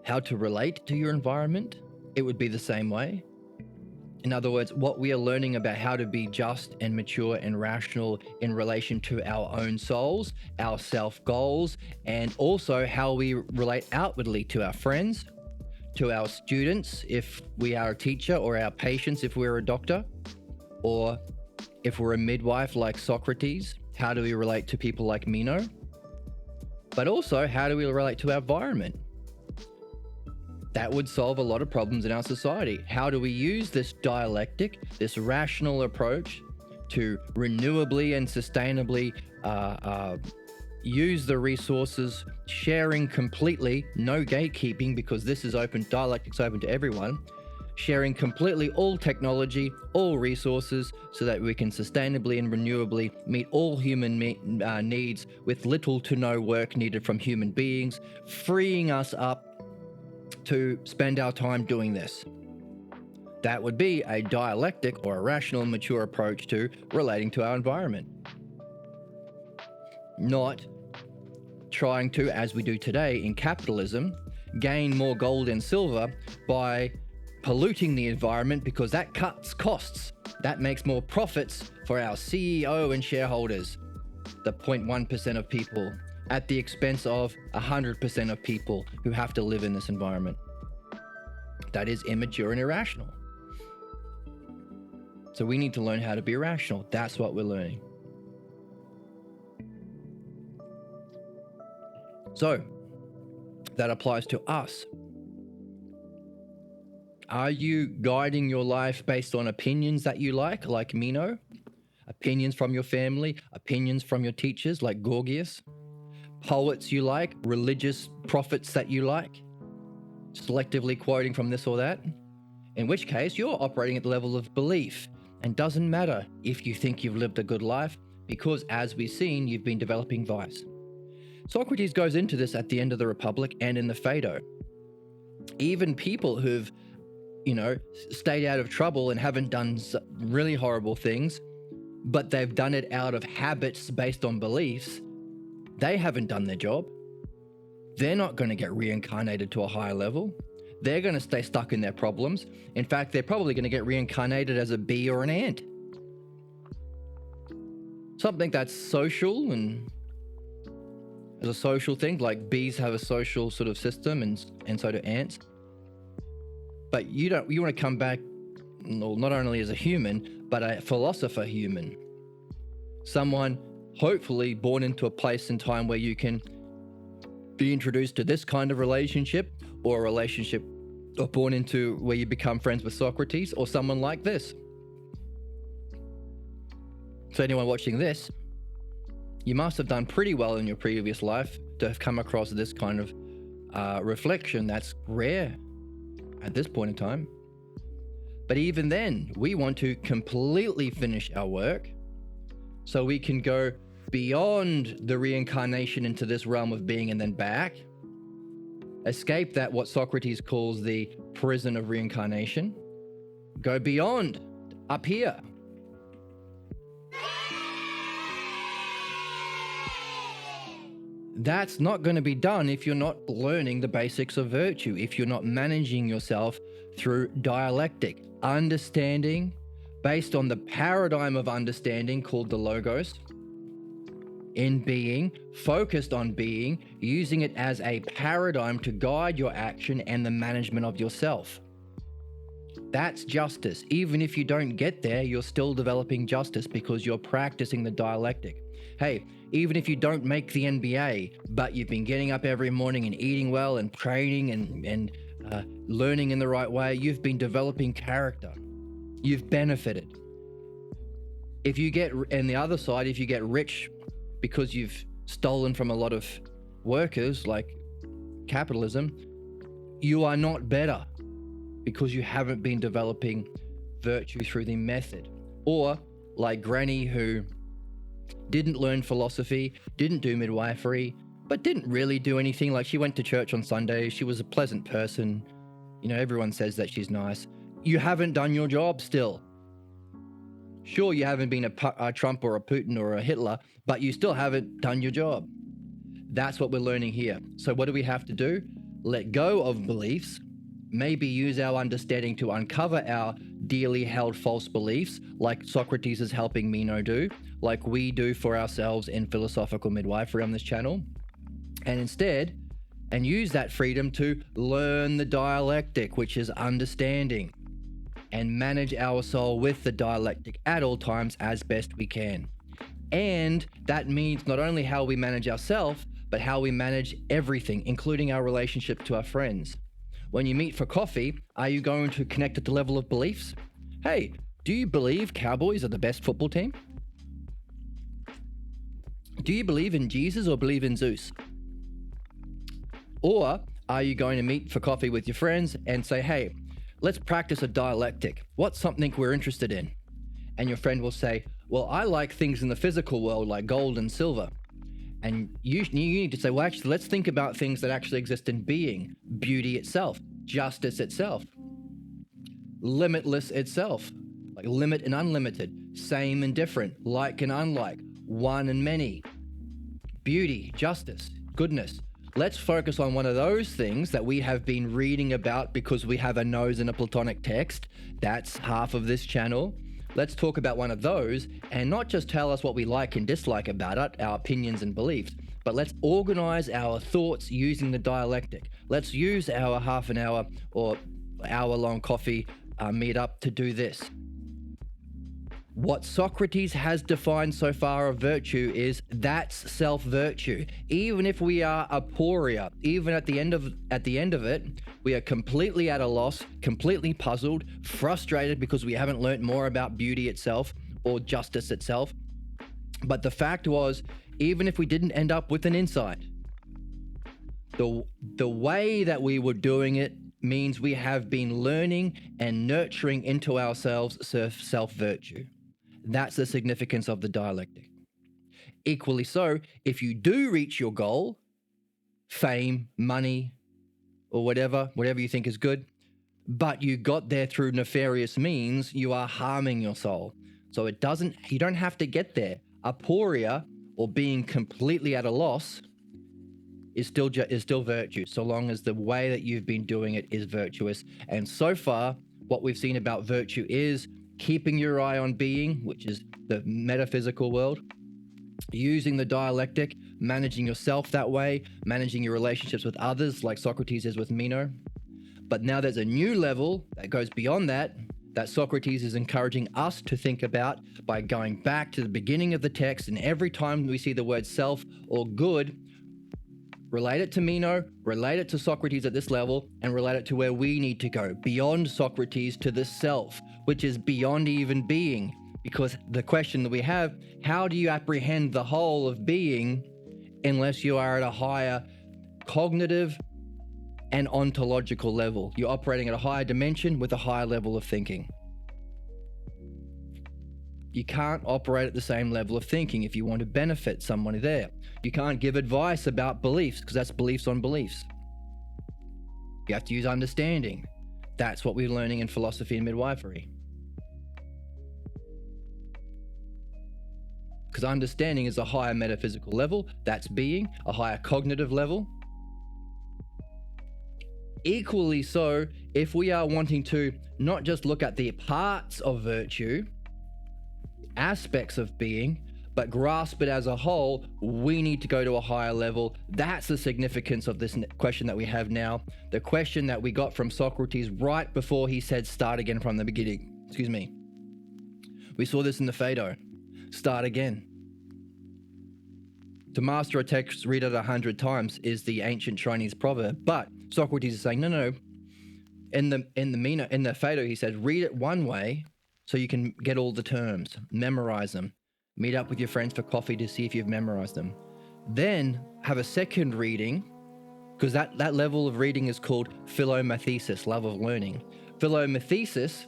S1: How to relate to your environment? It would be the same way. In other words, what we are learning about how to be just and mature and rational in relation to our own souls, our self goals, and also how we relate outwardly to our friends, to our students if we are a teacher, or our patients if we're a doctor, or if we're a midwife like Socrates. How do we relate to people like Meno? But also, how do we relate to our environment? That would solve a lot of problems in our society. How do we use this dialectic, this rational approach to renewably and sustainably use the resources, sharing completely, no gatekeeping, because this is open, dialectic's open to everyone, sharing completely all technology, all resources, so that we can sustainably and renewably meet all human needs with little to no work needed from human beings, freeing us up to spend our time doing this. That would be a dialectic or a rational, mature approach to relating to our environment. Not trying to, as we do today in capitalism, gain more gold and silver by polluting the environment, because that cuts costs. That makes more profits for our CEO and shareholders, the 0.1% of people, at the expense of 100% of people who have to live in this environment. That is immature and irrational. So we need to learn how to be rational. That's what we're learning. So that applies to us. Are you guiding your life based on opinions that you like Meno? Opinions from your family, opinions from your teachers like Gorgias? Poets you like, religious prophets that you like, selectively quoting from this or that? In which case, you're operating at the level of belief, and doesn't matter if you think you've lived a good life, because as we've seen, you've been developing vice. Socrates goes into this at the end of the Republic and in the Phaedo. Even people who've, stayed out of trouble and haven't done really horrible things, but they've done it out of habits based on beliefs, they haven't done their job. They're not going to get reincarnated to a higher level. They're going to stay stuck in their problems. In fact, they're probably going to get reincarnated as a bee or an ant. Something that's social, and as a social thing, like bees have a social sort of system, and so do ants. But you want to come back, not only as a human, but a philosopher human. Someone hopefully born into a place and time where you can be introduced to this kind of relationship, or a relationship, or born into where you become friends with Socrates or someone like this. So anyone watching this, you must have done pretty well in your previous life to have come across this kind of reflection that's rare at this point in time. But even then, we want to completely finish our work so we can go beyond the reincarnation into this realm of being and then back, escape that, what Socrates calls the prison of reincarnation, go beyond, up here. That's not going to be done if you're not learning the basics of virtue, if you're not managing yourself through dialectic, understanding based on the paradigm of understanding called the logos, in being, focused on being, using it as a paradigm to guide your action and the management of yourself. That's justice. Even if you don't get there, you're still developing justice because you're practicing the dialectic. Hey, even if you don't make the NBA, but you've been getting up every morning and eating well and training and learning in the right way, you've been developing character. You've benefited. If you get, and the other side, if you get rich because you've stolen from a lot of workers, like capitalism, you are not better because you haven't been developing virtue through the method. Or like Granny, who didn't learn philosophy, didn't do midwifery, but didn't really do anything. Like, she went to church on Sunday. She was a pleasant person. You know, everyone says that she's nice. You haven't done your job still. Sure, you haven't been a Trump or a Putin or a Hitler, but you still haven't done your job. That's what we're learning here. So what do we have to do? Let go of beliefs, maybe use our understanding to uncover our dearly held false beliefs, like Socrates is helping Meno do, like we do for ourselves in philosophical midwifery on this channel, and instead, and use that freedom to learn the dialectic, which is understanding, and manage our soul with the dialectic at all times as best we can. And that means not only how we manage ourselves, but how we manage everything, including our relationship to our friends. When you meet for coffee, are you going to connect at the level of beliefs? Hey, do you believe Cowboys are the best football team? Do you believe in Jesus or believe in Zeus? Or are you going to meet for coffee with your friends and say, hey, let's practice a dialectic. What's something we're interested in? And your friend will say, well, I like things in the physical world like gold and silver. And you need to say, well, actually, let's think about things that actually exist in being, beauty itself, justice itself, limitless itself, like limit and unlimited, same and different, like and unlike, one and many, beauty, justice, goodness. Let's focus on one of those things that we have been reading about because we have a nose in a Platonic text. That's half of this channel. Let's talk about one of those and not just tell us what we like and dislike about it, our opinions and beliefs, but let's organize our thoughts using the dialectic. Let's use our half an hour or hour-long coffee meetup to do this. What Socrates has defined so far of virtue is that's self-virtue. Even if we are aporia, even at the end of it, we are completely at a loss, completely puzzled, frustrated because we haven't learnt more about beauty itself or justice itself. But the fact was, even if we didn't end up with an insight, the way that we were doing it means we have been learning and nurturing into ourselves self-virtue. That's the significance of the dialectic. Equally so, if you do reach your goal, fame, money, or whatever you think is good, but you got there through nefarious means, you are harming your soul. So you don't have to get there. Aporia, or being completely at a loss, is still virtue, so long as the way that you've been doing it is virtuous. And so far, what we've seen about virtue is keeping your eye on being, which is the metaphysical world, using the dialectic, managing yourself that way, managing your relationships with others, like Socrates is with Meno. But now there's a new level that goes beyond that Socrates is encouraging us to think about by going back to the beginning of the text, and every time we see the word self or good, relate it to Meno, relate it to Socrates at this level, and relate it to where we need to go, beyond Socrates to the self, which is beyond even being. Because the question that we have, how do you apprehend the whole of being unless you are at a higher cognitive and ontological level? You're operating at a higher dimension with a higher level of thinking. You can't operate at the same level of thinking if you want to benefit someone there. You can't give advice about beliefs because that's beliefs on beliefs. You have to use understanding. That's what we're learning in philosophy and midwifery. Because understanding is a higher metaphysical level, that's being, a higher cognitive level. Equally so, if we are wanting to not just look at the parts of virtue, aspects of being, but grasp it as a whole, we need to go to a higher level. That's the significance of this question that we have now. The question that we got from Socrates right before he said, start again from the beginning. Excuse me. We saw this in the Phaedo. Start again. To master a text, read it 100 times is the ancient Chinese proverb. But Socrates is saying, no. In the Meno, in the Phaedo, he said, read it one way so you can get all the terms, memorize them. Meet up with your friends for coffee to see if you've memorized them. Then have a second reading, because that level of reading is called philomathesis, love of learning. Philomathesis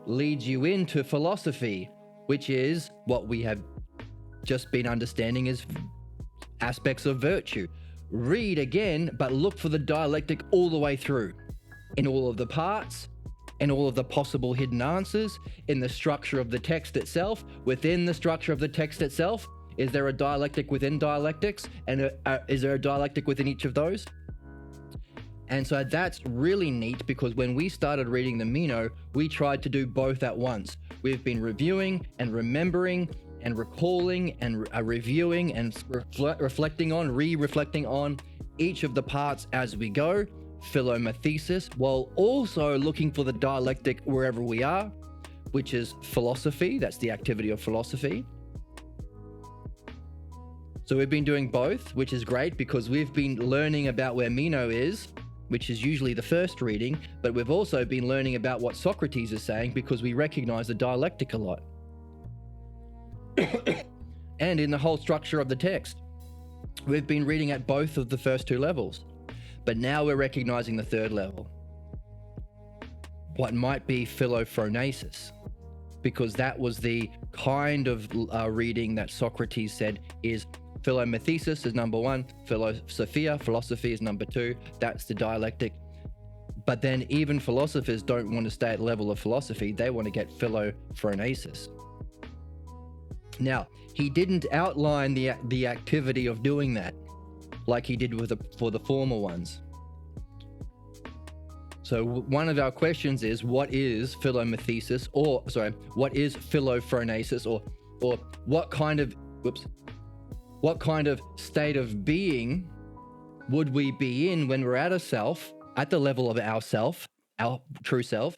S1: leads you into philosophy, which is what we have just been understanding as aspects of virtue. Read again, but look for the dialectic all the way through, in all of the parts, in all of the possible hidden answers, in the structure of the text itself. Within the structure of the text itself, is there a dialectic within dialectics? And is there a dialectic within each of those? And so that's really neat, because when we started reading the Meno, we tried to do both at once. We've been reviewing and remembering and recalling and reviewing and reflecting on, reflecting on each of the parts as we go, philomathesis, while also looking for the dialectic wherever we are, which is philosophy. That's the activity of philosophy. So we've been doing both, which is great, because we've been learning about where Meno is, which is usually the first reading, but we've also been learning about what Socrates is saying, because we recognize the dialectic a lot. And in the whole structure of the text, we've been reading at both of the first two levels. But now we're recognizing the third level, what might be philophronesis, because that was the kind of reading that Socrates said is philomathesis is number one, philosophia, philosophy is number two. That's the dialectic. But then even philosophers don't want to stay at the level of philosophy. They want to get philophronesis. Now, he didn't outline the activity of doing that like he did for the former ones. So one of our questions is, what is philomathesis, what is philophronesis, or what kind of state of being would we be in when we're at the level of ourself, our true self,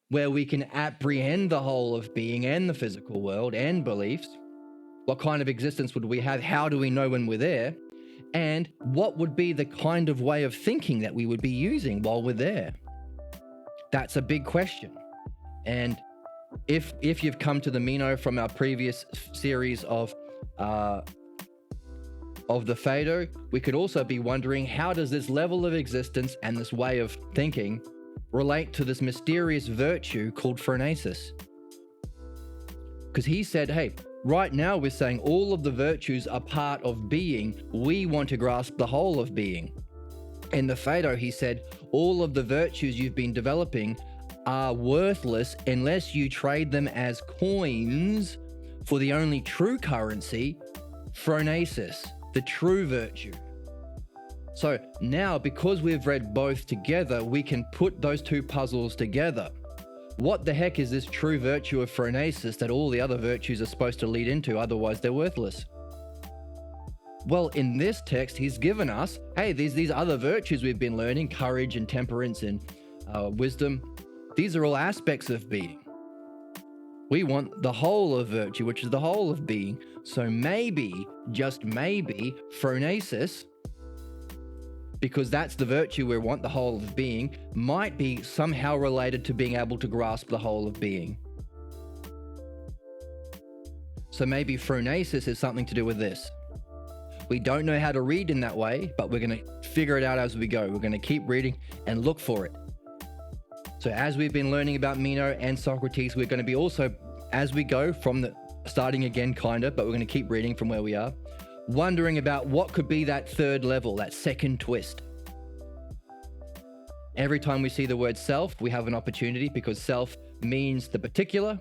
S1: where we can apprehend the whole of being and the physical world and beliefs? What kind of existence would we have? How do we know when we're there? And what would be the kind of way of thinking that we would be using while we're there? That's a big question. And if you've come to the Meno from our previous series of the Phaedo, we could also be wondering, how does this level of existence and this way of thinking relate to this mysterious virtue called phronesis? Because he said, hey, right now we're saying all of the virtues are part of being. We want to grasp the whole of being. In the Phaedo, he said, all of the virtues you've been developing are worthless unless you trade them as coins for the only true currency, phronesis, the true virtue. So now, because we've read both together, we can put those two puzzles together. What the heck is this true virtue of phronesis that all the other virtues are supposed to lead into, otherwise they're worthless? Well, in this text, he's given us, hey, these other virtues we've been learning, courage and temperance and wisdom, these are all aspects of being. We want the whole of virtue, which is the whole of being. So maybe, just maybe, phronesis, because that's the virtue we want, the whole of being, might be somehow related to being able to grasp the whole of being. So maybe phronesis is something to do with this. We don't know how to read in that way, but we're going to figure it out as we go. We're going to keep reading and look for it. So as we've been learning about Meno and Socrates, we're going to be also, as we go from the starting again, kind of, but we're going to keep reading from where we are, wondering about what could be that third level, that second twist. Every time we see the word self, we have an opportunity, because self means the particular.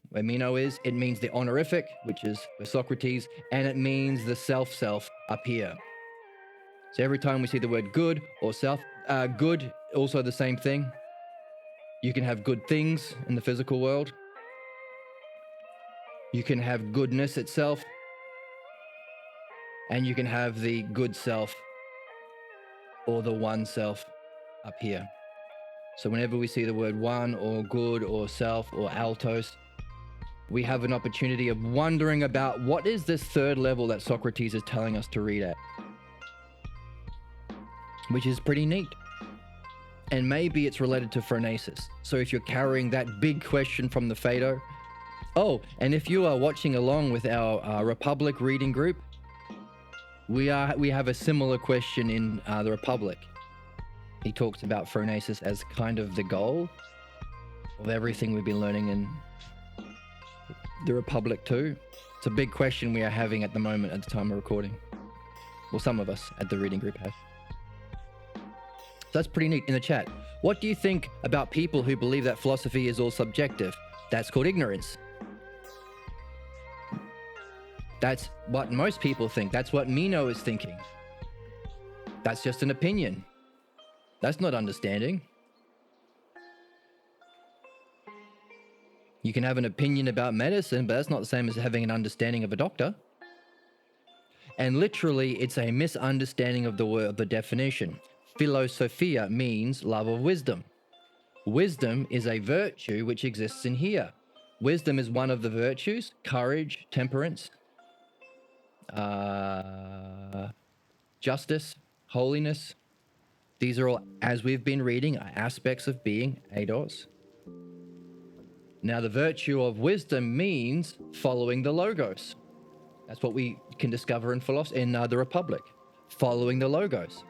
S1: Where Meno is, it means the honorific, which is for Socrates, and it means the self up here. So every time we see the word good or self, good, also the same thing. You can have good things in the physical world. You can have goodness itself. And you can have the good self or the one self up here. So whenever we see the word one or good or self or altos, we have an opportunity of wondering about what is this third level that Socrates is telling us to read at, which is pretty neat. And maybe it's related to phronesis. So if you're carrying that big question from the Phaedo, oh, and if you are watching along with our Republic reading group, we have a similar question in the Republic. He talks about phronesis as kind of the goal of everything we've been learning in the Republic too. It's a big question we are having at the moment at the time of recording. Well, some of us at the reading group have. So that's pretty neat. In the chat, what do you think about people who believe that philosophy is all subjective? That's called ignorance. That's what most people think. That's what Meno is thinking. That's just an opinion. That's not understanding. You can have an opinion about medicine, but that's not the same as having an understanding of a doctor. And literally, it's a misunderstanding of the word, the definition. Philosophia means love of wisdom. Wisdom is a virtue which exists in here. Wisdom is one of the virtues: courage, temperance, justice, holiness. These are all, as we've been reading, are aspects of being eidos. Now, the virtue of wisdom means following the logos. That's what we can discover in philosophy, in the Republic, following the logos.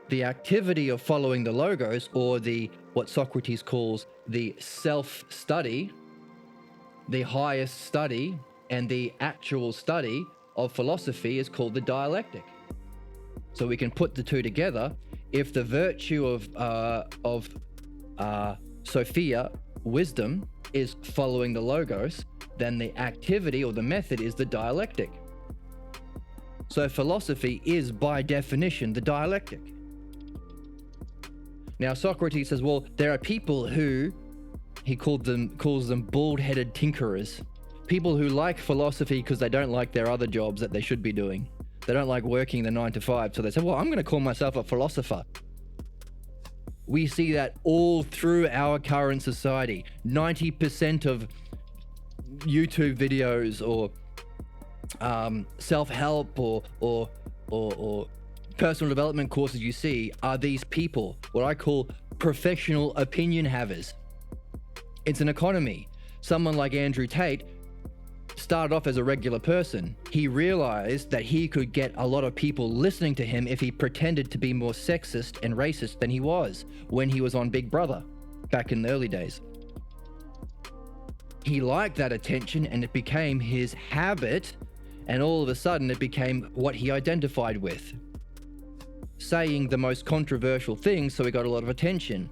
S1: The activity of following the logos, or the what Socrates calls the self-study, the highest study, and the actual study of philosophy is called the dialectic. So we can put the two together. If the virtue of Sophia, wisdom, is following the logos, then the activity or the method is the dialectic. So philosophy is by definition the dialectic. Now Socrates says, well, there are people who he calls them bald-headed tinkerers. People who like philosophy because they don't like their other jobs that they should be doing. They don't like working the 9 to 5, so they say, well, I'm going to call myself a philosopher. We see that all through our current society. 90% of YouTube videos or self-help or personal development courses you see are these people, what I call professional opinion havers. It's an economy. Someone like Andrew Tate started off as a regular person. He realized that he could get a lot of people listening to him if he pretended to be more sexist and racist than he was when he was on Big Brother back in the early days. He liked that attention and it became his habit, and all of a sudden it became what he identified with. Saying the most controversial things, so he got a lot of attention.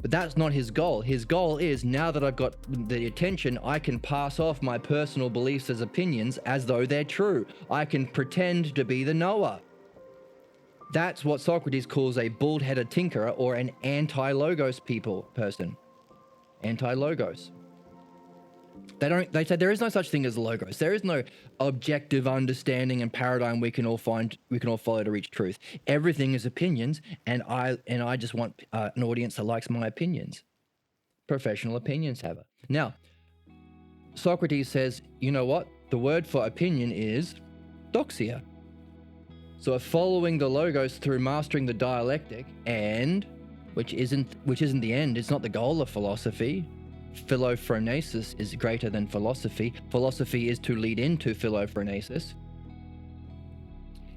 S1: But that's not his goal. His goal is, now that I've got the attention, I can pass off my personal beliefs as opinions as though they're true. I can pretend to be the knower. That's what Socrates calls a bald-headed tinkerer, or an anti-logos person. Anti-logos. They say there is no such thing as logos. There is no objective understanding and paradigm we can all follow to reach truth. Everything is opinions, and I just want an audience that likes my opinions. Professional opinions haver. Now, Socrates says, you know what? The word for opinion is doxia. So following the logos through mastering the dialectic, and which isn't the end. It's not the goal of philosophy. Philophronesis is greater than philosophy. Philosophy is to lead into philophronesis.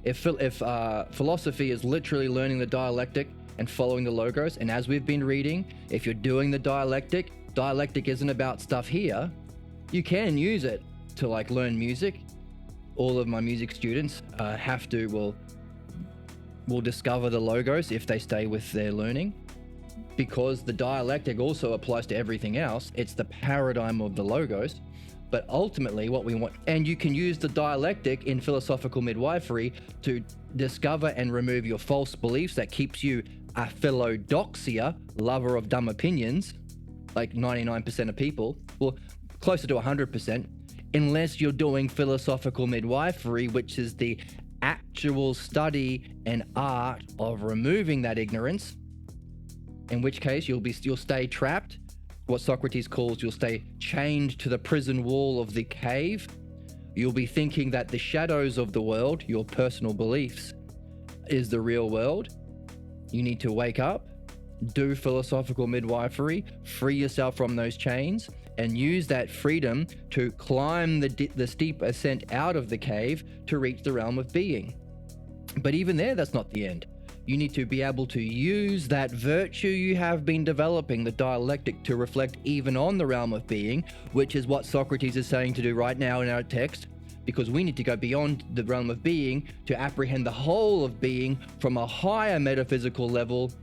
S1: If philosophy is literally learning the dialectic and following the logos, and as we've been reading, if you're doing the dialectic isn't about stuff here. You can use it to learn music. All of my music students will discover the logos if they stay with their learning. Because the dialectic also applies to everything else. It's the paradigm of the logos. But ultimately what we want, and you can use the dialectic in philosophical midwifery to discover and remove your false beliefs that keeps you a philodoxia, lover of dumb opinions, like 99% of people, well, closer to 100%, unless you're doing philosophical midwifery, which is the actual study and art of removing that ignorance, in which case you'll stay trapped. What Socrates calls, you'll stay chained to the prison wall of the cave. You'll be thinking that the shadows of the world, your personal beliefs, is the real world. You need to wake up, do philosophical midwifery, free yourself from those chains, and use that freedom to climb the steep ascent out of the cave to reach the realm of being. But even there, that's not the end. You need to be able to use that virtue you have been developing, the dialectic, to reflect even on the realm of being, which is what Socrates is saying to do right now in our text, because we need to go beyond the realm of being to apprehend the whole of being from a higher metaphysical level.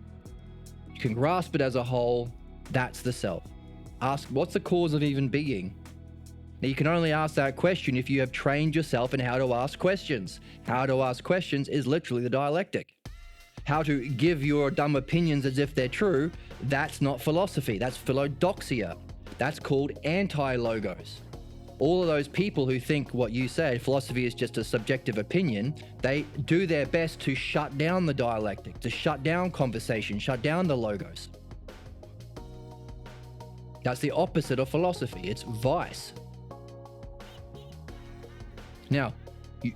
S1: You can grasp it as a whole. That's the self. Ask, what's the cause of even being? Now, you can only ask that question if you have trained yourself in how to ask questions. How to ask questions is literally the dialectic. How to give your dumb opinions as if they're true, that's not philosophy, that's philodoxia. That's called anti-logos. All of those people who think what you said, philosophy is just a subjective opinion, they do their best to shut down the dialectic, to shut down conversation, shut down the logos. That's the opposite of philosophy, it's vice. Now,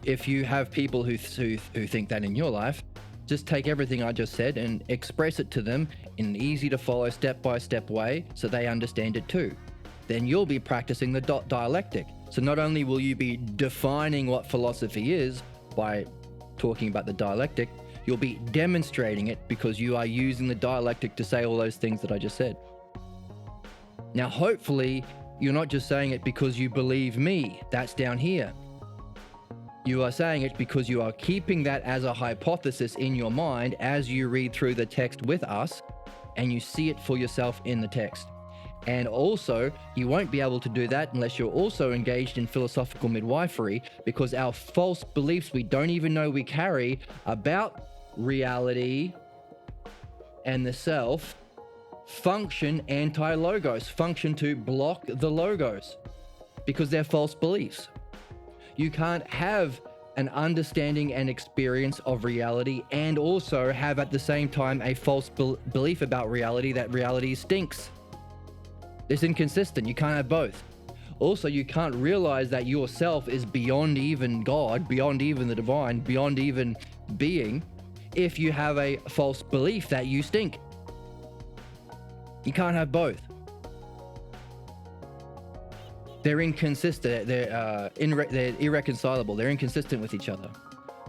S1: if you have people who think that in your life, just take everything I just said and express it to them in an easy to follow step-by-step way so they understand it too. Then you'll be practicing the dialectic. So not only will you be defining what philosophy is by talking about the dialectic, you'll be demonstrating it because you are using the dialectic to say all those things that I just said. Now, hopefully, you're not just saying it because you believe me. That's down here. You are saying it because you are keeping that as a hypothesis in your mind as you read through the text with us and you see it for yourself in the text. And also, you won't be able to do that unless you're also engaged in philosophical midwifery, because our false beliefs we don't even know we carry about reality and the self function anti-logos, function to block the logos, because they're false beliefs. You can't have an understanding and experience of reality and also have at the same time a false belief about reality that reality stinks. It's inconsistent. You can't have both. Also, you can't realize that yourself is beyond even God, beyond even the divine, beyond even being, if you have a false belief that you stink. You can't have both. They're inconsistent, they're irreconcilable, they're inconsistent with each other.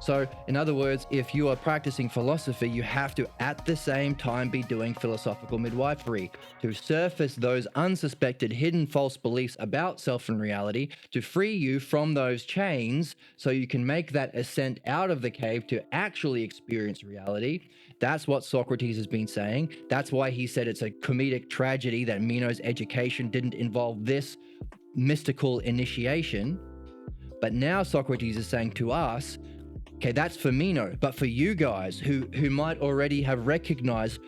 S1: So, in other words, if you are practicing philosophy, you have to at the same time be doing philosophical midwifery to surface those unsuspected hidden false beliefs about self and reality, to free you from those chains so you can make that ascent out of the cave to actually experience reality. That's what Socrates has been saying. That's why he said it's a comedic tragedy that Meno's education didn't involve this mystical initiation. But now Socrates is saying to us, okay, that's for Meno, but for you guys who might already have recognized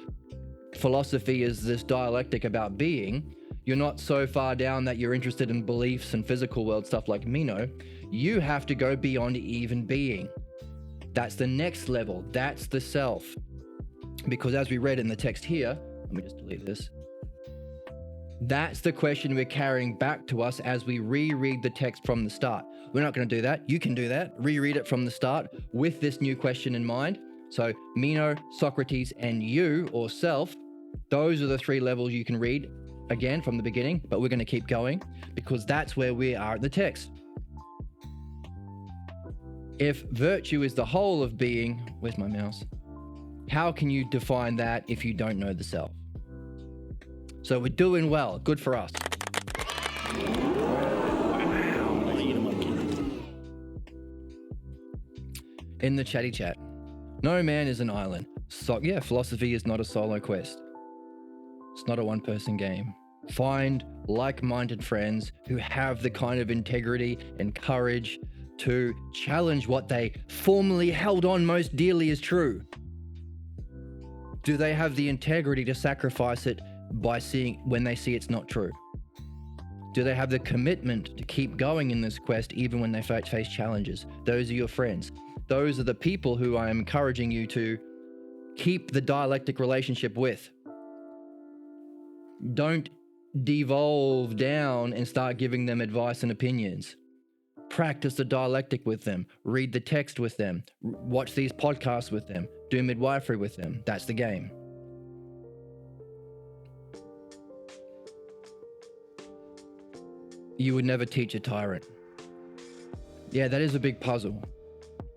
S1: philosophy as this dialectic about being, you're not so far down that you're interested in beliefs and physical world stuff like Meno. You have to go beyond even being. That's the next level. That's the self. Because as we read in the text here, let me just delete this. That's the question we're carrying back to us as we reread the text from the start. We're not going to do that. You can do that. Reread it from the start with this new question in mind. So Meno, Socrates, and you, or self, those are the three levels you can read again from the beginning, but we're going to keep going because that's where we are at the text. If virtue is the whole of being, where's my mouse? How can you define that if you don't know the self? So we're doing well. Good for us. In the chatty chat, no man is an island. So, yeah, philosophy is not a solo quest. It's not a one-person game. Find like-minded friends who have the kind of integrity and courage to challenge what they formerly held on most dearly as true. Do they have the integrity to sacrifice it by seeing when they see it's not true? Do they have the commitment to keep going in this quest even when they face challenges? Those are your friends. Those are the people who I am encouraging you to keep the dialectic relationship with. Don't devolve down and start giving them advice and opinions. Practice the dialectic with them. Read the text with them. Watch these podcasts with them. Do midwifery with them. That's the game. You would never teach a tyrant. Yeah, that is a big puzzle.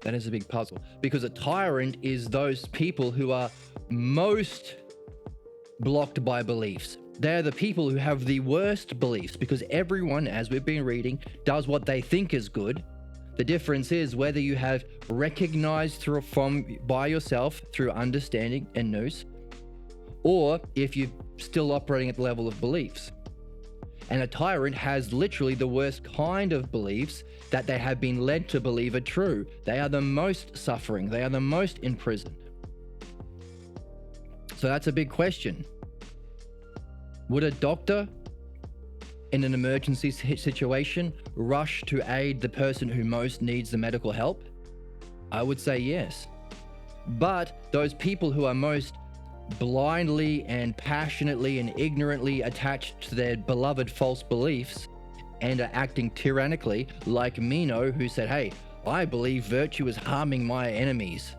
S1: That is a big puzzle. Because a tyrant is those people who are most blocked by beliefs. They're the people who have the worst beliefs, because everyone, as we've been reading, does what they think is good. The difference is whether you have recognized by yourself through understanding and nous, or if you're still operating at the level of beliefs. And a tyrant has literally the worst kind of beliefs that they have been led to believe are true. They are the most suffering. They are the most imprisoned. So that's a big question. Would a doctor in an emergency situation rush to aid the person who most needs the medical help? I would say yes. But those people who are most blindly and passionately and ignorantly attached to their beloved false beliefs and are acting tyrannically, like Meno, who said, hey, I believe virtue is harming my enemies.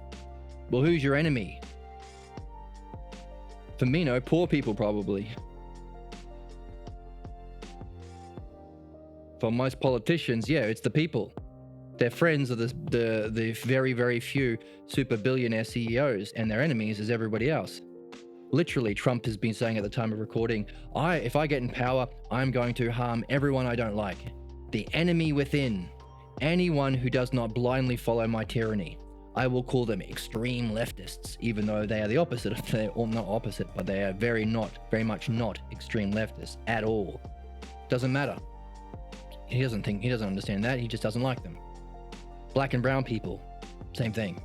S1: Well, who's your enemy? For Meno, poor people probably. For most politicians, yeah, it's the people. Their friends are the very, very few super billionaire CEOs, and their enemies is everybody else. Literally, Trump has been saying at the time of recording, if I get in power, I'm going to harm everyone I don't like. The enemy within. Anyone who does not blindly follow my tyranny. I will call them extreme leftists, even though they are the opposite of, or not opposite, but they are very much not extreme leftists at all. Doesn't matter. He doesn't understand that. He just doesn't like them. Black and brown people, same thing.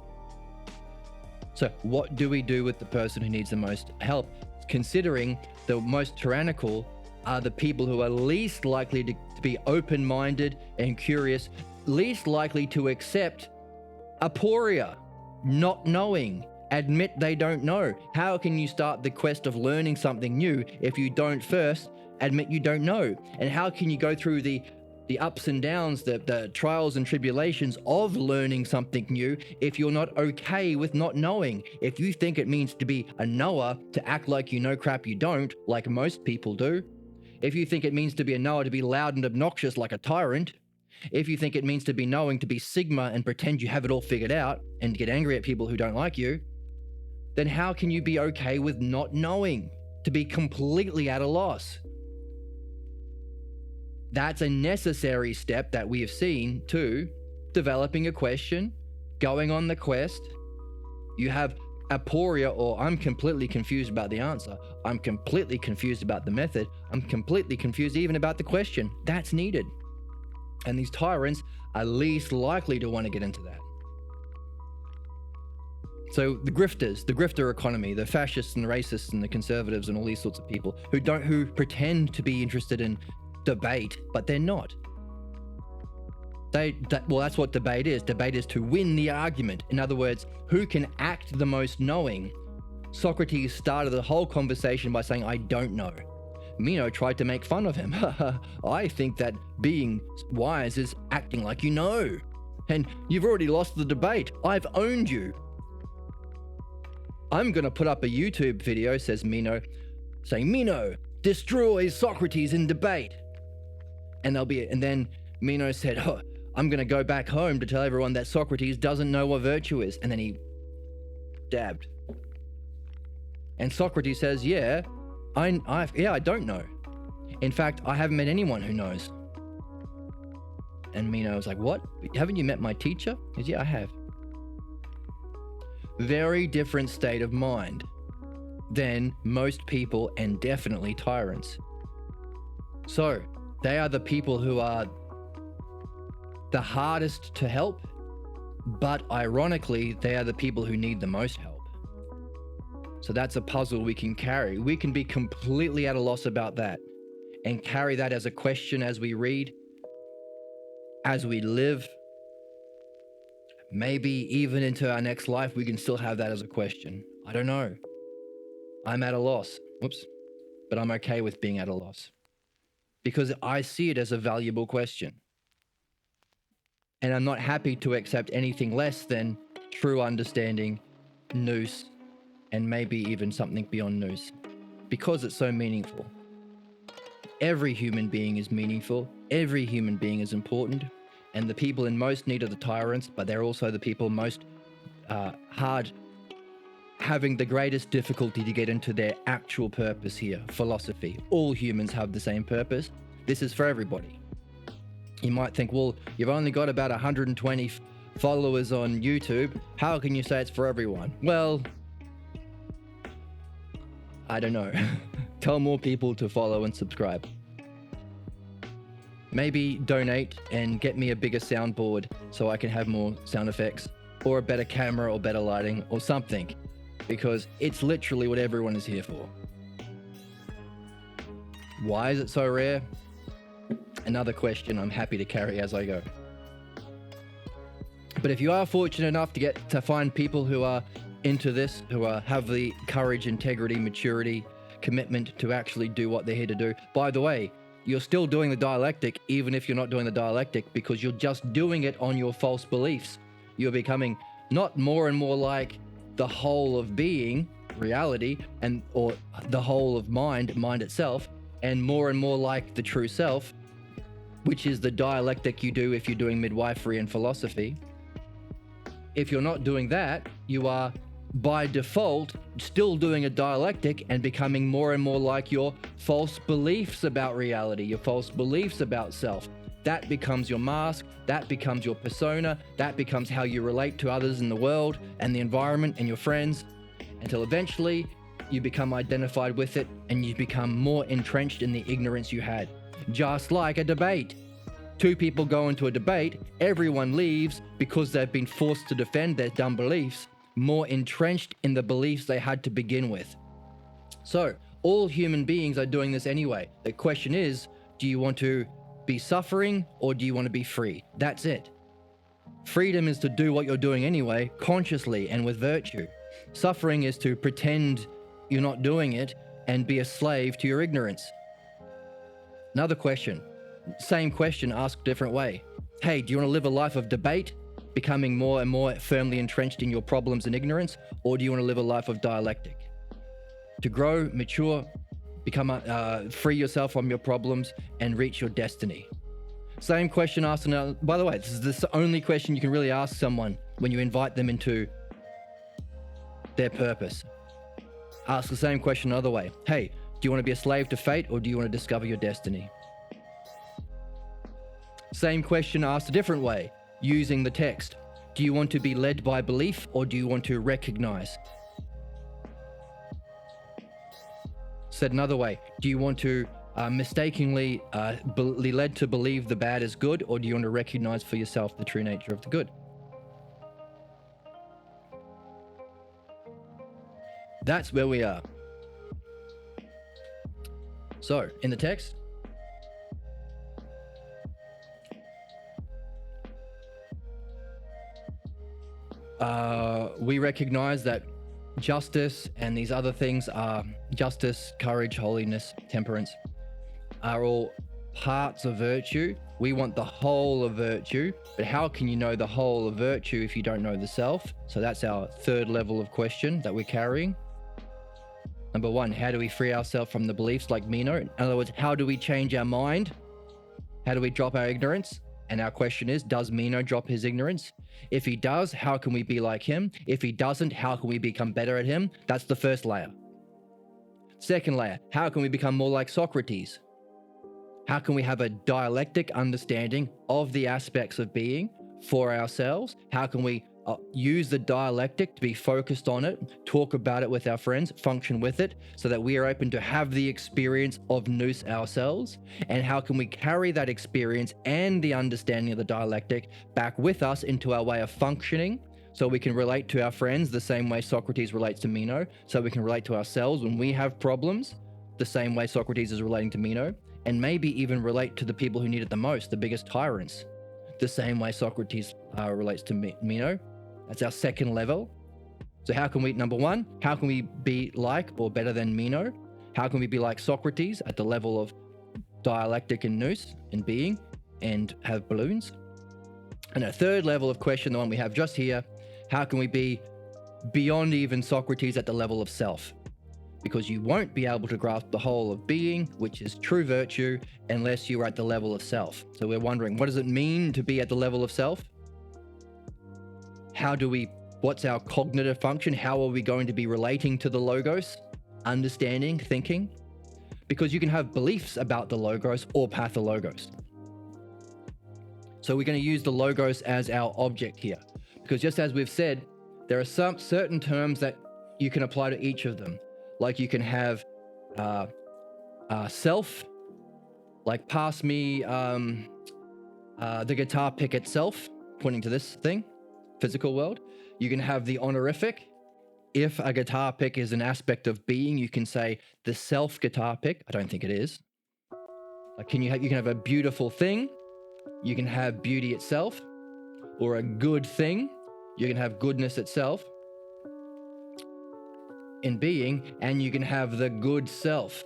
S1: So what do we do with the person who needs the most help? Considering the most tyrannical are the people who are least likely to be open-minded and curious, least likely to accept aporia, not knowing, admit they don't know. How can you start the quest of learning something new if you don't first admit you don't know? And how can you go through the ups and downs, the trials and tribulations of learning something new if you're not okay with not knowing? If you think it means to be a knower, to act like you know crap you don't, like most people do. If you think it means to be a knower, to be loud and obnoxious like a tyrant. If you think it means to be knowing, to be Sigma and pretend you have it all figured out and get angry at people who don't like you, then how can you be okay with not knowing, to be completely at a loss? That's a necessary step that we have seen to developing a question, going on the quest. You have aporia, or I'm completely confused about the answer. I'm completely confused about the method. I'm completely confused even about the question. That's needed. And these tyrants are least likely to want to get into that. So the grifters, the grifter economy, the fascists and the racists and the conservatives and all these sorts of people who pretend to be interested in debate, but they're not. Well, that's what debate is. Debate is to win the argument. In other words, who can act the most knowing? Socrates started the whole conversation by saying, I don't know. Meno tried to make fun of him. I think that being wise is acting like you know. And you've already lost the debate. I've owned you. I'm going to put up a YouTube video, says Meno, saying, Meno destroys Socrates in debate. And then Meno said, I'm going to go back home to tell everyone that Socrates doesn't know what virtue is. And then he dabbed. And Socrates says, I don't know. In fact, I haven't met anyone who knows. And Meno was like, what? Haven't you met my teacher? He said, yeah, I have. Very different state of mind than most people, and definitely tyrants. So they are the people who are the hardest to help, but ironically, they are the people who need the most help. So that's a puzzle we can carry. We can be completely at a loss about that and carry that as a question as we read, as we live. Maybe even into our next life, we can still have that as a question. I don't know. I'm at a loss. Whoops. But I'm okay with being at a loss because I see it as a valuable question. And I'm not happy to accept anything less than true understanding, nous, and maybe even something beyond nous, because it's so meaningful. Every human being is meaningful. Every human being is important. And the people in most need are the tyrants, but they're also the people most hard, having the greatest difficulty to get into their actual purpose here, philosophy. All humans have the same purpose. This is for everybody. You might think, well, you've only got about 120 followers on YouTube. How can you say it's for everyone? Well, I don't know. Tell more people to follow and subscribe. Maybe donate and get me a bigger soundboard so I can have more sound effects, or a better camera or better lighting or something, because it's literally what everyone is here for. Why is it so rare? Another question I'm happy to carry as I go. But if you are fortunate enough to find people who are into this, who have the courage, integrity, maturity, commitment to actually do what they're here to do. By the way, you're still doing the dialectic even if you're not doing the dialectic, because you're just doing it on your false beliefs. You're becoming not more and more like the whole of being, reality, or the whole of mind itself, and more like the true self, which is the dialectic you do if you're doing midwifery and philosophy. If you're not doing that, you are by default still doing a dialectic and becoming more and more like your false beliefs about reality, your false beliefs about self. That becomes your mask, that becomes your persona, that becomes how you relate to others in the world and the environment and your friends, until eventually you become identified with it and you become more entrenched in the ignorance you had. Just like a debate. Two people go into a debate, everyone leaves because they've been forced to defend their dumb beliefs, more entrenched in the beliefs they had to begin with. So, all human beings are doing this anyway. The question is, do you want to be suffering or do you want to be free? That's it. Freedom is to do what you're doing anyway, consciously and with virtue. Suffering is to pretend you're not doing it and be a slave to your ignorance. Another question. Same question asked different way. Hey, do you want to live a life of debate, becoming more and more firmly entrenched in your problems and ignorance, or do you want to live a life of dialectic? To grow, mature, become free yourself from your problems and reach your destiny. Same question asked another. By the way, this is the only question you can really ask someone when you invite them into their purpose. Ask the same question another way. Hey, do you want to be a slave to fate or do you want to discover your destiny? Same question asked a different way, using the text. Do you want to be led by belief or do you want to recognize? Said another way, do you want to mistakenly be led to believe the bad is good, or do you want to recognize for yourself the true nature of the good? That's where we are. So, in the text, we recognize that justice and these other things are justice, courage, holiness, temperance are all parts of virtue. We want the whole of virtue, but how can you know the whole of virtue if you don't know the self? So that's our third level of question that we're carrying. Number one, how do we free ourselves from the beliefs like Meno? In other words, how do we change our mind? How do we drop our ignorance? And our question is, does Meno drop his ignorance? If he does, how can we be like him? If he doesn't, how can we become better at him? That's the first layer. Second layer, how can we become more like Socrates? How can we have a dialectic understanding of the aspects of being for ourselves? How can we use the dialectic to be focused on it, talk about it with our friends, function with it, so that we are open to have the experience of nous ourselves? And how can we carry that experience and the understanding of the dialectic back with us into our way of functioning, so we can relate to our friends the same way Socrates relates to Meno, so we can relate to ourselves when we have problems the same way Socrates is relating to Meno, and maybe even relate to the people who need it the most, the biggest tyrants, the same way Socrates relates to Meno. That's our second level. So how can we, number one, how can we be like or better than Meno? How can we be like Socrates at the level of dialectic and nous and being, and have balloons? And a third level of question, the one we have just here, how can we be beyond even Socrates at the level of self? Because you won't be able to grasp the whole of being, which is true virtue, unless you are at the level of self. So we're wondering, what does it mean to be at the level of self? What's our cognitive function? How are we going to be relating to the logos? Understanding, thinking? Because you can have beliefs about the logos or pathologos. So we're going to use the logos as our object here. Because just as we've said, there are some certain terms that you can apply to each of them. Like you can have self, like pass me the guitar pick itself, pointing to this thing, physical world. You can have the honorific. If a guitar pick is an aspect of being, you can say the self guitar pick. I don't think it is. Like you can have a beautiful thing. You can have beauty itself, or a good thing. You can have goodness itself in being, and you can have the good self.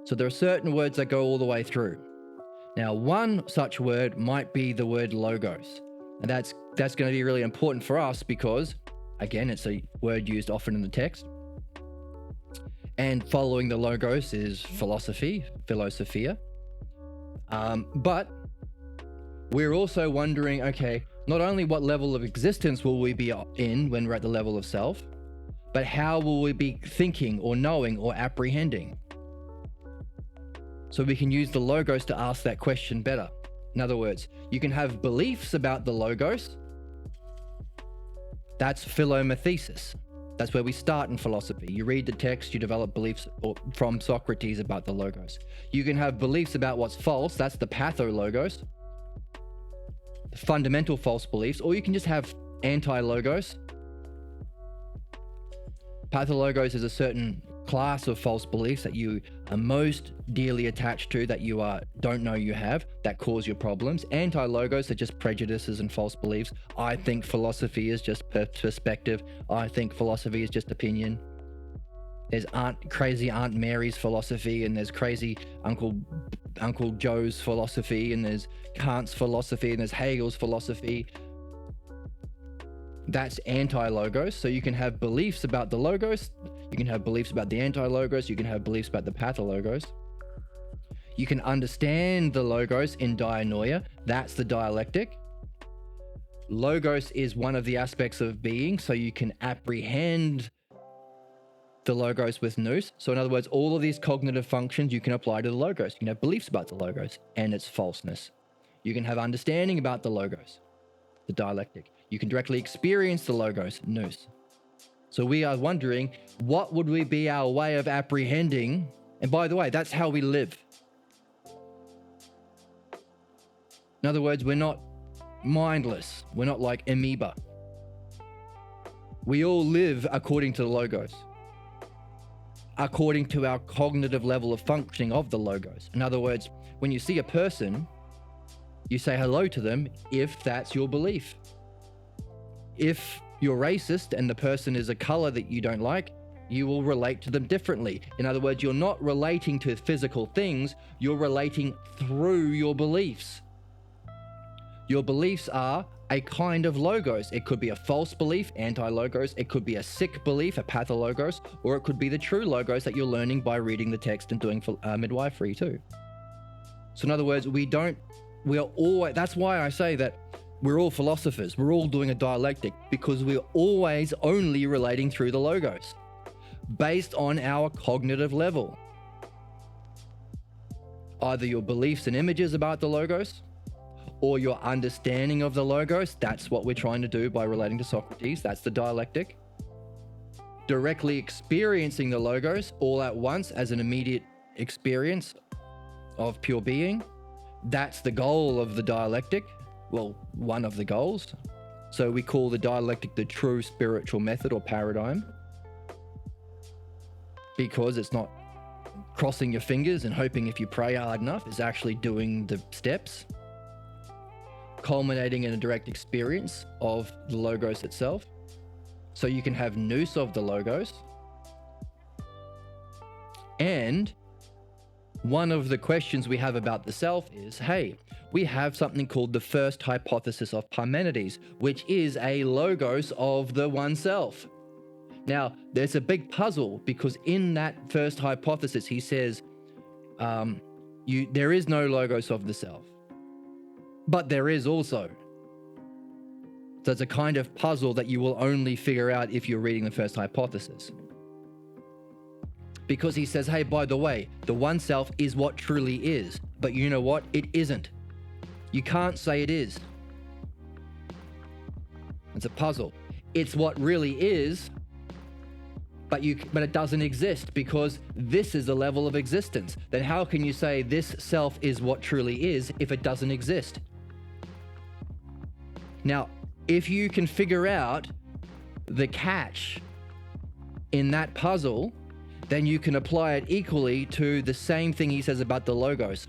S1: So there are certain words that go all the way through. Now, one such word might be the word logos. And that's going to be really important for us because, again, it's a word used often in the text. And following the logos is philosophy, philosophia. But we're also wondering, okay, not only what level of existence will we be in when we're at the level of self, but how will we be thinking or knowing or apprehending? So we can use the logos to ask that question better. In other words, you can have beliefs about the logos. That's philomathesis. That's where we start in philosophy. You read the text, you develop beliefs from Socrates about the logos. You can have beliefs about what's false. That's the pathologos, the fundamental false beliefs. Or you can just have anti-logos. Pathologos is a certain class of false beliefs that you are most dearly attached to, that you don't know you have, that cause your problems. Anti-logos are just prejudices and false beliefs. I think philosophy is just perspective. I think philosophy is just opinion. There's crazy Aunt Mary's philosophy, and there's crazy Uncle Joe's philosophy, and there's Kant's philosophy, and there's Hegel's philosophy. That's anti-logos. So you can have beliefs about the logos, you can have beliefs about the anti-logos, you can have beliefs about the pathologos. You can understand the logos in dianoia. That's the dialectic. Logos is one of the aspects of being, so you can apprehend the logos with nous. So in other words, all of these cognitive functions you can apply to the logos. You can have beliefs about the logos and its falseness. You can have understanding about the logos, the dialectic. You can directly experience the logos, nous. So we are wondering, what would we be our way of apprehending? And by the way, that's how we live. In other words, we're not mindless. We're not like amoeba. We all live according to the logos, according to our cognitive level of functioning of the logos. In other words, when you see a person, you say hello to them if that's your belief. If you're racist and the person is a color that you don't like, you will relate to them differently. In other words, you're not relating to physical things, you're relating through your beliefs. Your beliefs are a kind of logos. It could be a false belief, anti-logos. It could be a sick belief, a pathologos, or it could be the true logos that you're learning by reading the text and doing midwifery too. So in other words, that's why I say that we're all philosophers. We're all doing a dialectic because we're always only relating through the logos based on our cognitive level. Either your beliefs and images about the logos, or your understanding of the logos. That's what we're trying to do by relating to Socrates. That's the dialectic. Directly experiencing the logos all at once as an immediate experience of pure being. That's the goal of the dialectic. Well, one of the goals. So we call the dialectic the true spiritual method or paradigm, because it's not crossing your fingers and hoping if you pray hard enough. It's actually doing the steps, culminating in a direct experience of the logos itself. So you can have nous of the logos. And one of the questions we have about the self is, hey, we have something called the first hypothesis of Parmenides, which is a logos of the one self. Now, there's a big puzzle, because in that first hypothesis, he says, there is no logos of the self, but there is also. So it's a kind of puzzle that you will only figure out if you're reading the first hypothesis. Because he says, hey, by the way, the one self is what truly is, but you know what? It isn't. You can't say it is. It's a puzzle. It's what really is, but it doesn't exist, because this is a level of existence. Then how can you say this self is what truly is if it doesn't exist? Now, if you can figure out the catch in that puzzle, then you can apply it equally to the same thing he says about the logos.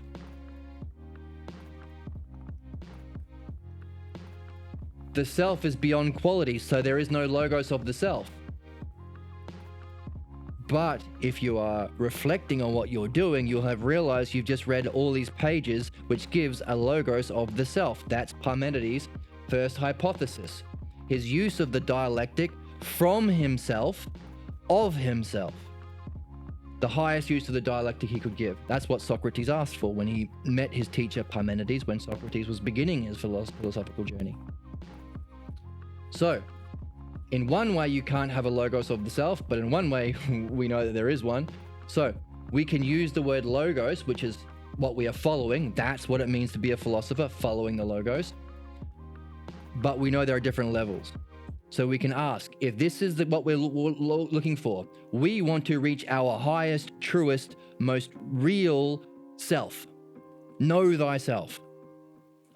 S1: The self is beyond quality, so there is no logos of the self. But if you are reflecting on what you're doing, you'll have realized you've just read all these pages, which gives a logos of the self. That's Parmenides' first hypothesis. His use of the dialectic from himself, of himself. The highest use of the dialectic he could give. That's what Socrates asked for when he met his teacher Parmenides, when Socrates was beginning his philosophical journey. So, in one way you can't have a logos of the self, but in one way we know that there is one. So we can use the word logos, which is what we are following. That's what it means to be a philosopher, following the logos. But we know there are different levels. So we can ask, if this is what we're looking for, we want to reach our highest, truest, most real self. Know thyself.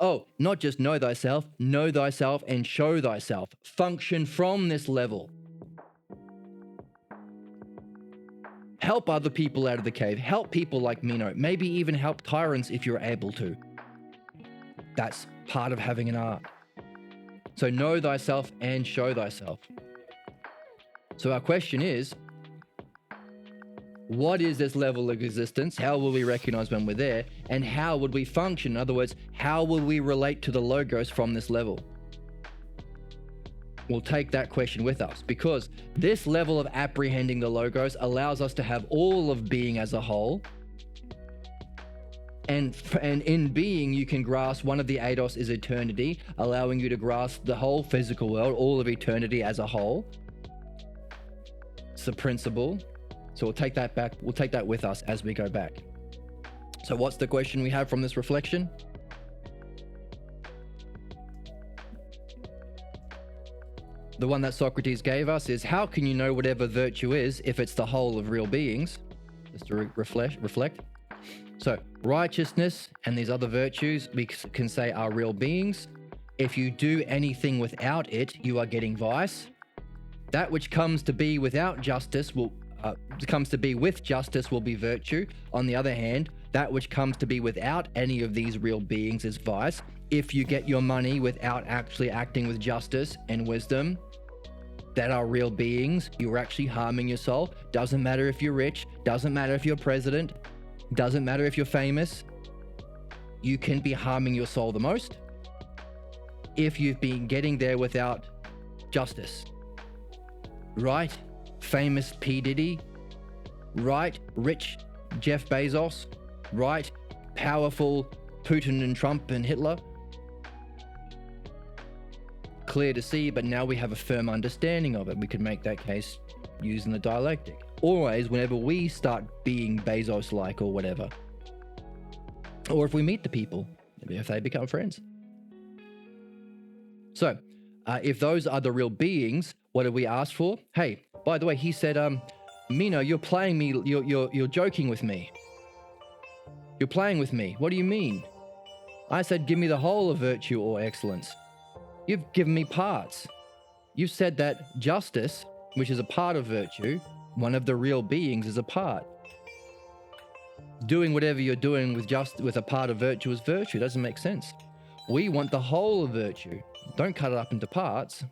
S1: Oh, not just know thyself and show thyself. Function from this level. Help other people out of the cave. Help people like Meno. Maybe even help tyrants if you're able to. That's part of having an art. So know thyself and show thyself. So our question is, what is this level of existence? How will we recognize when we're there? And how would we function? In other words, how will we relate to the logos from this level? We'll take that question with us, because this level of apprehending the logos allows us to have all of being as a whole. And in being, you can grasp one of the eidos is eternity, allowing you to grasp the whole physical world, all of eternity as a whole. It's the principle. So we'll take that back. We'll take that with us as we go back. So what's the question we have from this reflection? The one that Socrates gave us is, how can you know whatever virtue is if it's the whole of real beings? Just to reflect. So righteousness and these other virtues we can say are real beings. If you do anything without it, you are getting vice. That which comes to be without justice comes to be with justice will be virtue. On the other hand, that which comes to be without any of these real beings is vice. If you get your money without actually acting with justice and wisdom, that are real beings, you're actually harming your soul. Doesn't matter if you're rich, doesn't matter if you're president, doesn't matter if you're famous. You can be harming your soul the most if you've been getting there without justice. Right? Famous P. Diddy, right? Rich Jeff Bezos, right? Powerful Putin and Trump and Hitler. Clear to see, but now we have a firm understanding of it. We can make that case using the dialectic. Always, whenever we start being Bezos-like or whatever, or if we meet the people, maybe if they become friends. So if those are the real beings, what did we ask for? Hey, by the way, he said, Meno, you're playing me, you're joking with me. You're playing with me. What do you mean? I said, give me the whole of virtue or excellence. You've given me parts. You've said that justice, which is a part of virtue, one of the real beings, is a part. Doing whatever you're doing with a part of virtue is virtue. It doesn't make sense. We want the whole of virtue. Don't cut it up into parts.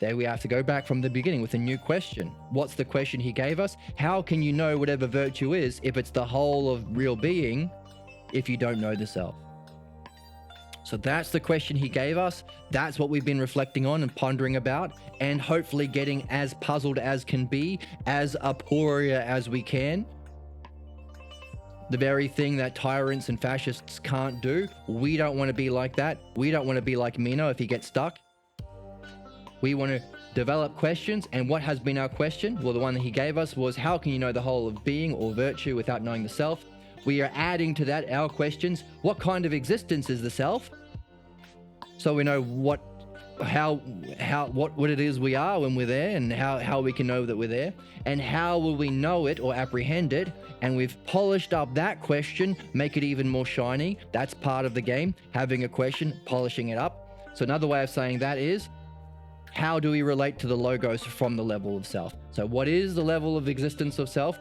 S1: There we have to go back from the beginning with a new question. What's the question he gave us? How can you know whatever virtue is if it's the whole of real being if you don't know the self? So that's the question he gave us. That's what we've been reflecting on and pondering about, and hopefully getting as puzzled as can be, as aporia as we can. The very thing that tyrants and fascists can't do. We don't want to be like that. We don't want to be like Meno if he gets stuck. We want to develop questions. And what has been our question? Well, the one that he gave us was, how can you know the whole of being or virtue without knowing the self? We are adding to that our questions. What kind of existence is the self? So we know what it is we are when we're there, and how we can know that we're there, and how will we know it or apprehend it. And we've polished up that question, make it even more shiny. That's part of the game, having a question, polishing it up. So another way of saying that is, how do we relate to the logos from the level of self? So what is the level of existence of self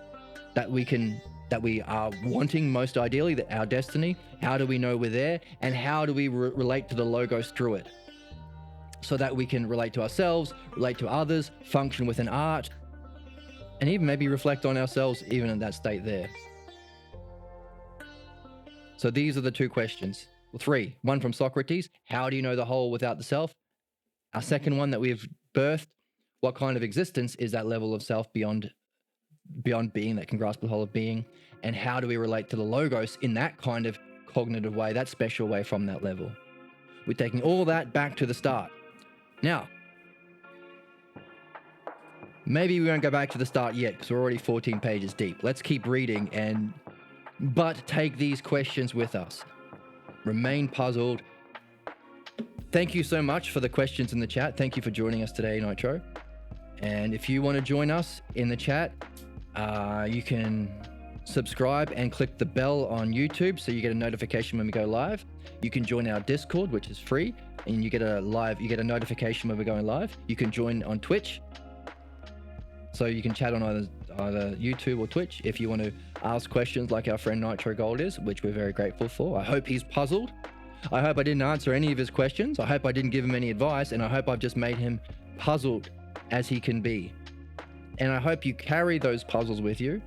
S1: that we are wanting most ideally, that our destiny? How do we know we're there? And how do we relate to the logos through it? So that we can relate to ourselves, relate to others, function within art, and even maybe reflect on ourselves even in that state there. So these are the two questions. Well, three. One from Socrates, how do you know the whole without the self? Our second one that we've birthed, what kind of existence is that level of self beyond being that can grasp the whole of being? And how do we relate to the logos in that kind of cognitive way, that special way from that level? We're taking all that back to the start. Now, maybe we won't go back to the start yet because we're already 14 pages deep. Let's keep reading but take these questions with us. Remain puzzled. Thank you so much for the questions in the chat. Thank you for joining us today, Nitro. And if you want to join us in the chat, you can subscribe and click the bell on YouTube so you get a notification when we go live. You can join our Discord, which is free, and you get a notification when we're going live. You can join on Twitch, so you can chat on either YouTube or Twitch if you want to ask questions like our friend Nitro Gold is, which we're very grateful for. I hope he's puzzled. I hope I didn't answer any of his questions. I hope I didn't give him any advice, and I hope I've just made him puzzled as he can be. And I hope you carry those puzzles with you,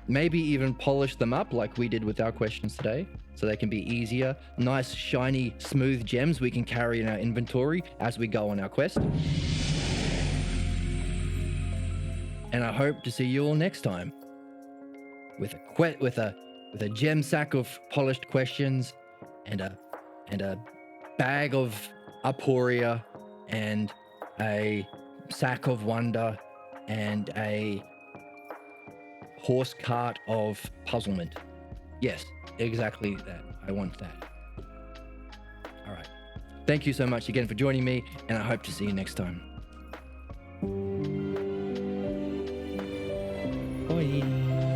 S1: maybe even polish them up like we did with our questions today, so they can be easier, nice, shiny, smooth gems we can carry in our inventory as we go on our quest. And I hope to see you all next time with a gem sack of polished questions and a bag of aporia and a sack of wonder and a horse cart of puzzlement. Yes, exactly that. I want that. All right. Thank you so much again for joining me, and I hope to see you next time. Bye.